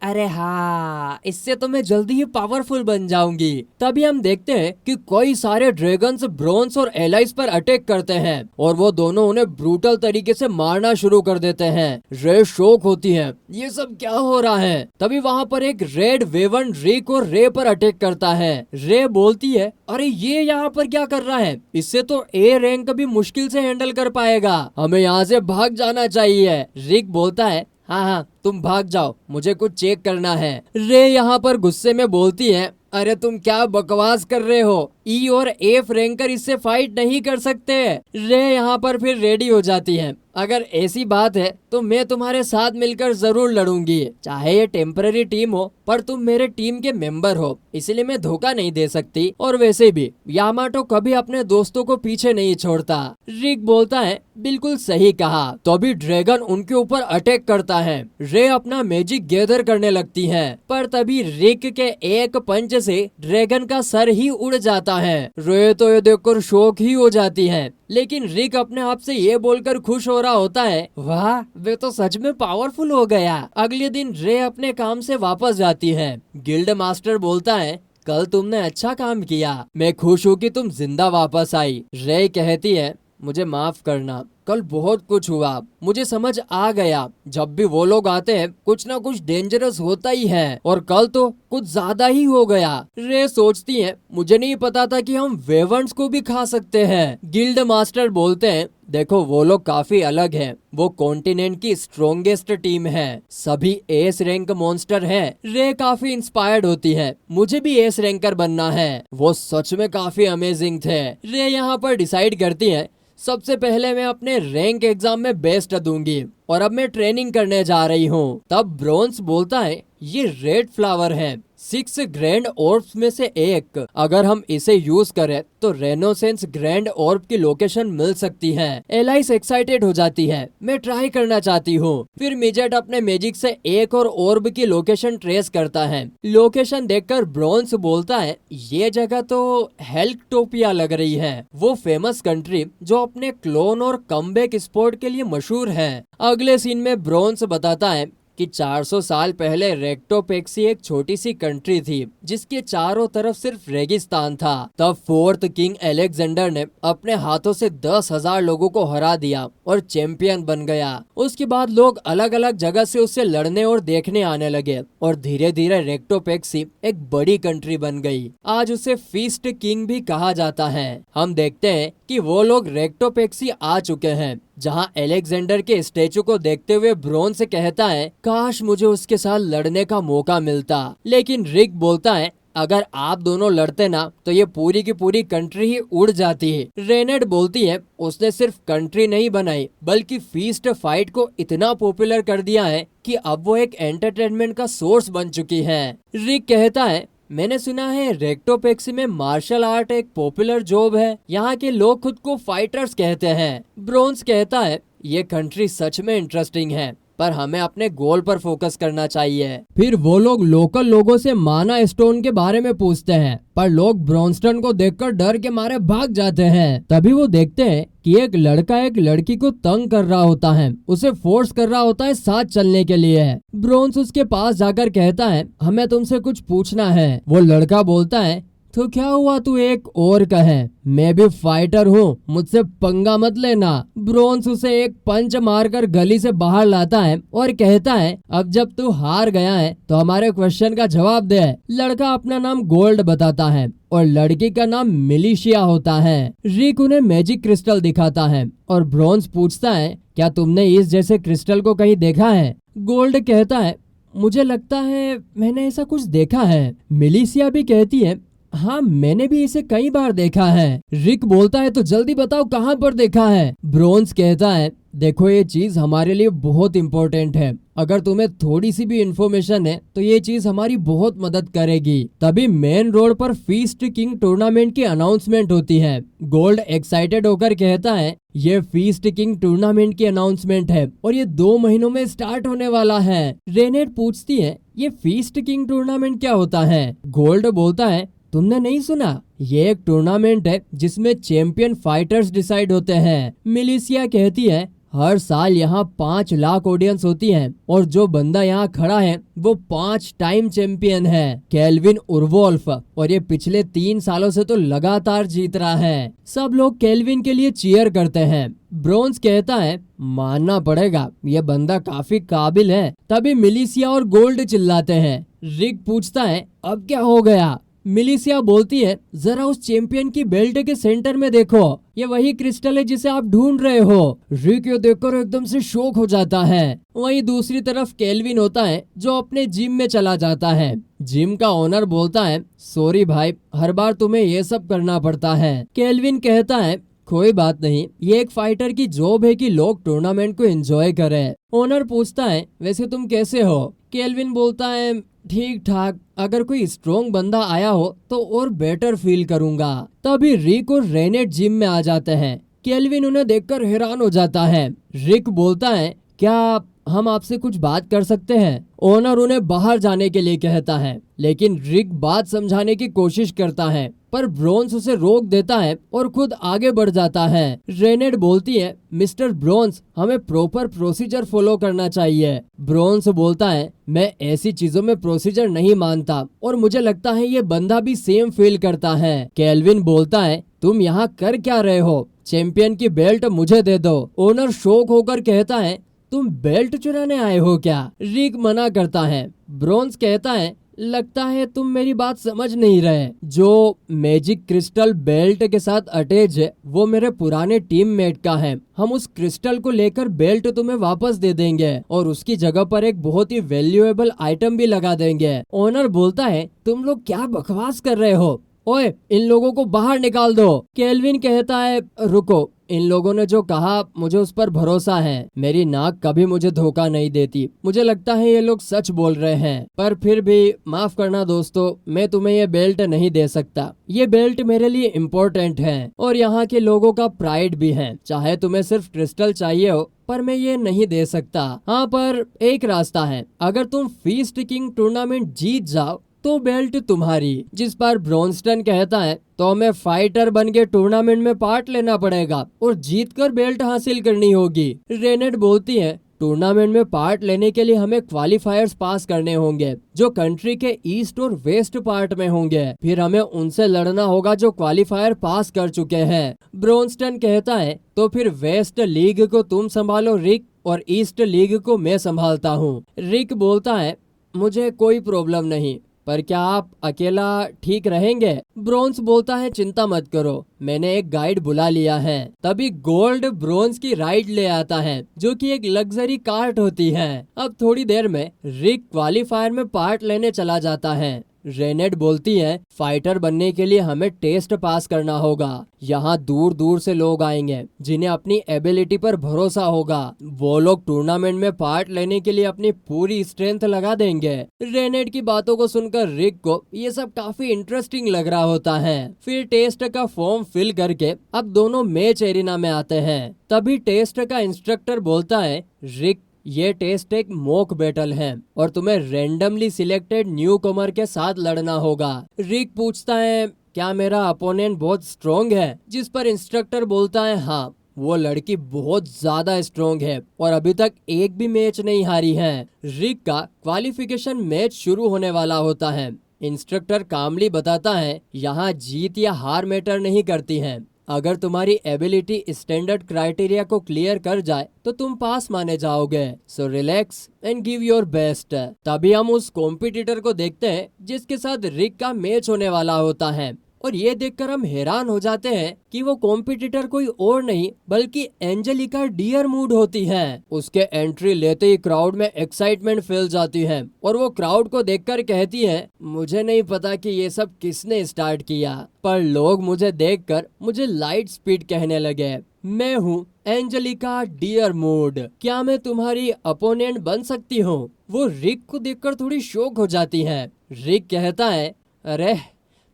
अरे हाँ, इससे तो मैं जल्दी ही पावरफुल बन जाऊंगी। तभी हम देखते हैं कि कई सारे ड्रैगन्स ब्रोंज और एलाइस पर अटैक करते हैं और वो दोनों उन्हें ब्रूटल तरीके से मारना शुरू कर देते हैं। रे शॉक होती है, ये सब क्या हो रहा है। तभी वहाँ पर एक रेड वेवर्न रिक और रे पर अटैक करता है। रे बोलती है, अरे ये यहाँ पर क्या कर रहा है, इससे तो ए रैंक भी मुश्किल से हैंडल कर पाएगा, हमें यहाँ से भाग जाना चाहिए। रिक बोलता है, हाँ हाँ तुम भाग जाओ, मुझे कुछ चेक करना है। रे यहाँ पर गुस्से में बोलती है, अरे तुम क्या बकवास कर रहे हो, ई और एफ रैंकर इससे फाइट नहीं कर सकते। रे यहाँ पर फिर रेडी हो जाती है, अगर ऐसी बात है तो मैं तुम्हारे साथ मिलकर जरूर लड़ूंगी, चाहे ये टेम्पररी टीम हो, पर तुम मेरे टीम के मेंबर हो, इसलिए मैं धोखा नहीं दे सकती। और वैसे भी यामाटो कभी अपने दोस्तों को पीछे नहीं छोड़ता। रिक बोलता है, बिल्कुल सही कहा। तो अभी ड्रैगन उनके ऊपर अटैक करता है। रे अपना मैजिक गैदर करने लगती है, पर तभी रिक के एक पंच से ड्रैगन का सर ही उड़ जाता है। रे तो ये देखकर शॉक ही हो जाती है, लेकिन रिक अपने आप से ये बोलकर खुश हो रहा होता है, वाह वे तो सच में पावरफुल हो गया। अगले दिन रे अपने काम से वापस जाती है। गिल्ड मास्टर बोलता है, कल तुमने अच्छा काम किया, मैं खुश हूँ कि तुम जिंदा वापस आई। रे कहती है, मुझे माफ करना, कल बहुत कुछ हुआ, मुझे समझ आ गया जब भी वो लोग आते हैं कुछ ना कुछ डेंजरस होता ही है, और कल तो कुछ ज्यादा ही हो गया। रे सोचती है, मुझे नहीं पता था कि हम वेवर्न्स को भी खा सकते हैं। गिल्ड मास्टर बोलते हैं, देखो वो लोग काफी अलग हैं, वो कॉन्टिनेंट की स्ट्रॉन्गेस्ट टीम है, सभी एस रैंक मॉन्स्टर हैं। रे काफी इंस्पायर्ड होती है, मुझे भी एस रैंकर बनना है, वो सच में काफी अमेजिंग थे। रे यहाँ पर डिसाइड करती है, सबसे पहले मैं अपने रैंक एग्जाम में बेस्ट दूंगी और अब मैं ट्रेनिंग करने जा रही हूँ। तब ब्रोंस बोलता है, ये रेड फ्लावर है, 6 ग्रैंड ऑर्ब्स में से एक, अगर हम इसे यूज करें तो रेनोसेंस ग्रैंड ऑर्ब की लोकेशन मिल सकती है। एलाइस एक्साइटेड हो जाती है, मैं ट्राई करना चाहती हूँ। फिर मिजेट अपने मैजिक से एक और ऑर्ब की लोकेशन ट्रेस करता है। लोकेशन देखकर ब्रोंस बोलता है, ये जगह तो हेल्कटोपिया लग रही है, वो फेमस कंट्री जो अपने क्लोन और कमबैक स्पोर्ट के लिए मशहूर है। अगले सीन में ब्रोंस बताता है कि 400 साल पहले रेक्टोपेक्सी एक छोटी सी कंट्री थी जिसके चारों तरफ सिर्फ रेगिस्तान था। तब फोर्थ किंग अलेक्जेंडर ने अपने हाथों से 10,000 लोगों को हरा दिया और चैंपियन बन गया। उसके बाद लोग अलग अलग जगह से उससे लड़ने और देखने आने लगे और धीरे धीरे रेक्टोपेक्सी एक बड़ी कंट्री बन गई। आज उसे फीस्ट किंग भी कहा जाता है। हम देखते हैं कि वो लोग रेक्टोपेक्सी आ चुके हैं, जहां अलेक्जेंडर के स्टेचू को देखते हुए ब्रोंस कहता है, काश मुझे उसके साथ लड़ने का मौका मिलता। लेकिन रिक बोलता है, अगर आप दोनों लड़ते ना तो ये पूरी की पूरी कंट्री ही उड़ जाती है। रेनेट बोलती है, उसने सिर्फ कंट्री नहीं बनाई बल्कि फीस्ट फाइट को इतना पॉपुलर कर दिया है कि अब वो एक एंटरटेनमेंट का सोर्स बन चुकी है। रिक कहता है, मैंने सुना है रेक्टोपेक्सी में मार्शल आर्ट एक पॉपुलर जॉब है, यहाँ के लोग खुद को फाइटर्स कहते हैं। ब्रोंस कहता है, ये कंट्री सच में इंटरेस्टिंग है पर हमें अपने गोल पर फोकस करना चाहिए। फिर वो लोग लोकल लोगों से माना स्टोन के बारे में पूछते हैं, पर लोग ब्रोंस्टन को देखकर डर के मारे भाग जाते हैं। तभी वो देखते हैं कि एक लड़का एक लड़की को तंग कर रहा होता है, उसे फोर्स कर रहा होता है साथ चलने के लिए। ब्रोंस उसके पास जाकर कहता है, हमें तुमसे कुछ पूछना है। वो लड़का बोलता है, तो क्या हुआ, तू एक और का है, मैं भी फाइटर हूँ, मुझसे पंगा मत लेना। ब्रोंस उसे एक पंच मारकर गली से बाहर लाता है और कहता है, अब जब तू हार गया है तो हमारे क्वेश्चन का जवाब दे। लड़का अपना नाम गोल्ड बताता है और लड़की का नाम मिलिशिया होता है। रिक उन्हें मैजिक क्रिस्टल दिखाता है और ब्रोंस पूछता है, क्या तुमने इस जैसे क्रिस्टल को कहीं देखा है? गोल्ड कहता है, मुझे लगता है मैंने ऐसा कुछ देखा है। मिलिशिया भी कहती है, हाँ मैंने भी इसे कई बार देखा है। रिक बोलता है, तो जल्दी बताओ कहाँ पर देखा है? ब्रोंस कहता है, देखो ये चीज हमारे लिए बहुत इम्पोर्टेंट है, अगर तुम्हें थोड़ी सी भी इंफॉर्मेशन है तो ये चीज हमारी बहुत मदद करेगी। तभी मेन रोड पर फीस्ट किंग टूर्नामेंट की अनाउंसमेंट होती है। गोल्ड एक्साइटेड होकर कहता है, ये फीस्ट किंग टूर्नामेंट की अनाउंसमेंट है और ये 2 महीनों में स्टार्ट होने वाला है। रेनेट पूछती है, ये फीस्ट किंग टूर्नामेंट क्या होता है? गोल्ड बोलता है, तुमने नहीं सुना, ये एक टूर्नामेंट है जिसमें चैंपियन फाइटर्स डिसाइड होते हैं। मिलिशिया कहती है, हर साल यहाँ 5 लाख ऑडियंस होती है और जो बंदा यहाँ खड़ा है वो 5 टाइम चैंपियन है, केल्विन उर्वोल्फ, और ये पिछले 3 सालों से तो लगातार जीत रहा है। सब लोग केल्विन के लिए चीयर करते हैं। ब्रोंस कहता है, मानना पड़ेगा ये बंदा काफी काबिल है। तभी मिलिशिया और गोल्ड चिल्लाते हैं। रिक पूछता है, अब क्या हो गया? मिलिशिया बोलती है, जरा उस चैंपियन की बेल्ट के सेंटर में देखो, ये वही क्रिस्टल है जिसे आप ढूंढ रहे हो। रिक ये देखकर एकदम से शॉक हो जाता है। वहीं दूसरी तरफ केल्विन होता है जो अपने जिम में चला जाता है। जिम का ओनर बोलता है, सॉरी भाई, हर बार तुम्हें ये सब करना पड़ता है। केल्विन कहता है, कोई बात नहीं, ये एक फाइटर की जॉब है कि लोग टूर्नामेंट को एंजॉय करें। ओनर पूछता है, वैसे तुम कैसे हो? केल्विन बोलता है, ठीक ठाक, अगर कोई स्ट्रॉन्ग बंदा आया हो तो और बेटर फील करूंगा। तभी रिक और रेनेट जिम में आ जाते हैं। केल्विन उन्हें देखकर हैरान हो जाता है। रिक बोलता है, क्या हम आपसे कुछ बात कर सकते हैं? ओनर उन्हें बाहर जाने के लिए कहता है, लेकिन रिक बात समझाने की कोशिश करता है पर ब्रोंस उसे रोक देता है और खुद आगे बढ़ जाता है। रेनेट बोलती है, मिस्टर ब्रोंस, हमें प्रॉपर प्रोसीजर फॉलो करना चाहिए। ब्रोंस बोलता है, मैं ऐसी चीजों में प्रोसीजर नहीं मानता और मुझे लगता है ये बंदा भी सेम फील करता है। केल्विन बोलता है, तुम यहाँ कर क्या रहे हो? चैंपियन की बेल्ट मुझे दे दो। ओनर शौक होकर कहता है, तुम बेल्ट चुराने आए हो क्या? रिक मना करता है। ब्रोंस कहता है, लगता है तुम मेरी बात समझ नहीं रहे। जो मैजिक क्रिस्टल बेल्ट के साथ अटैच है वो मेरे पुराने टीममेट का है। हम उस क्रिस्टल को लेकर बेल्ट तुम्हें वापस दे देंगे और उसकी जगह पर एक बहुत ही वैल्यूएबल आइटम भी लगा देंगे। ओनर बोलता है, तुम लोग क्या बकवास कर रहे हो? ओए, इन लोगों को बाहर निकाल दो। केल्विन कहता है, रुको, इन लोगों ने जो कहा मुझे उस पर भरोसा है। मेरी नाक कभी मुझे धोखा नहीं देती। मुझे लगता है ये लोग सच बोल रहे हैं, पर फिर भी माफ करना दोस्तों, मैं तुम्हें ये बेल्ट नहीं दे सकता। ये बेल्ट मेरे लिए इम्पोर्टेंट है और यहाँ के लोगों का प्राइड भी है। चाहे तुम्हें सिर्फ क्रिस्टल चाहिए हो, पर मैं ये नहीं दे सकता। हाँ, पर एक रास्ता है। अगर तुम फीस्ट किंग टूर्नामेंट जीत जाओ तो बेल्ट तुम्हारी। जिस पर ब्रोंस्टन कहता है, तो हमें फाइटर बन के टूर्नामेंट में पार्ट लेना पड़ेगा और जीतकर बेल्ट हासिल करनी होगी। रेनेट बोलती है, टूर्नामेंट में पार्ट लेने के लिए हमें क्वालिफायर्स पास करने होंगे जो कंट्री के ईस्ट और वेस्ट पार्ट में होंगे। फिर हमें उनसे लड़ना होगा जो क्वालिफायर पास कर चुके हैं। ब्रोंस्टन कहता है, तो फिर वेस्ट लीग को तुम संभालो रिक, और ईस्ट लीग को मैं संभालता हूँ। रिक बोलता है, मुझे कोई प्रॉब्लम नहीं, पर क्या आप अकेला ठीक रहेंगे? ब्रोंस बोलता है, चिंता मत करो, मैंने एक गाइड बुला लिया है। तभी गोल्ड ब्रोंस की राइड ले आता है जो कि एक लग्जरी कार्ट होती है। अब थोड़ी देर में रिक क्वालिफायर में पार्ट लेने चला जाता है। रेनेट बोलती है, फाइटर बनने के लिए हमें टेस्ट पास करना होगा। यहाँ दूर दूर से लोग आएंगे जिन्हें अपनी एबिलिटी पर भरोसा होगा। वो लोग टूर्नामेंट में पार्ट लेने के लिए अपनी पूरी स्ट्रेंथ लगा देंगे। रेनेट की बातों को सुनकर रिक को ये सब काफी इंटरेस्टिंग लग रहा होता है। फिर टेस्ट का फॉर्म फिल करके अब दोनों मैच एरिना में आते हैं। तभी टेस्ट का इंस्ट्रक्टर बोलता है, रिक, ये टेस्ट एक मॉक बैटल है और तुम्हें रैंडमली सिलेक्टेड न्यू कमर के साथ लड़ना होगा। रिक पूछता है, क्या मेरा अपोनेंट बहुत स्ट्रॉन्ग है? जिस पर इंस्ट्रक्टर बोलता है, हाँ, वो लड़की बहुत ज्यादा स्ट्रॉन्ग है और अभी तक एक भी मैच नहीं हारी है। रिक का क्वालिफिकेशन मैच शुरू होने वाला होता है। इंस्ट्रक्टर कामली बताता है, यहाँ जीत या हार मैटर नहीं करती है। अगर तुम्हारी एबिलिटी स्टैंडर्ड क्राइटेरिया को क्लियर कर जाए तो तुम पास माने जाओगे। So relax and give your best. तभी हम उस कॉम्पिटिटर को देखते हैं जिसके साथ रिक का मैच होने वाला होता है और ये देखकर हम हैरान हो जाते हैं कि वो कॉम्पिटिटर कोई और नहीं बल्कि एंजेलिका डियरवुड होती है। उसके एंट्री लेते ही क्राउड में एक्साइटमेंट फैल जाती है और वो क्राउड को देखकर कहती है, मुझे नहीं पता कि ये सब किसने स्टार्ट किया, पर लोग मुझे देखकर मुझे लाइट स्पीड कहने लगे। मैं हूँ एंजेलिका डियरवुड, क्या मैं तुम्हारी अपोनेंट बन सकती हूँ? वो रिक को देखकर थोड़ी शॉक हो जाती है। रिक कहता है, अरे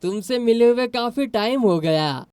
तुमसे मिले हुए काफी टाइम हो गया।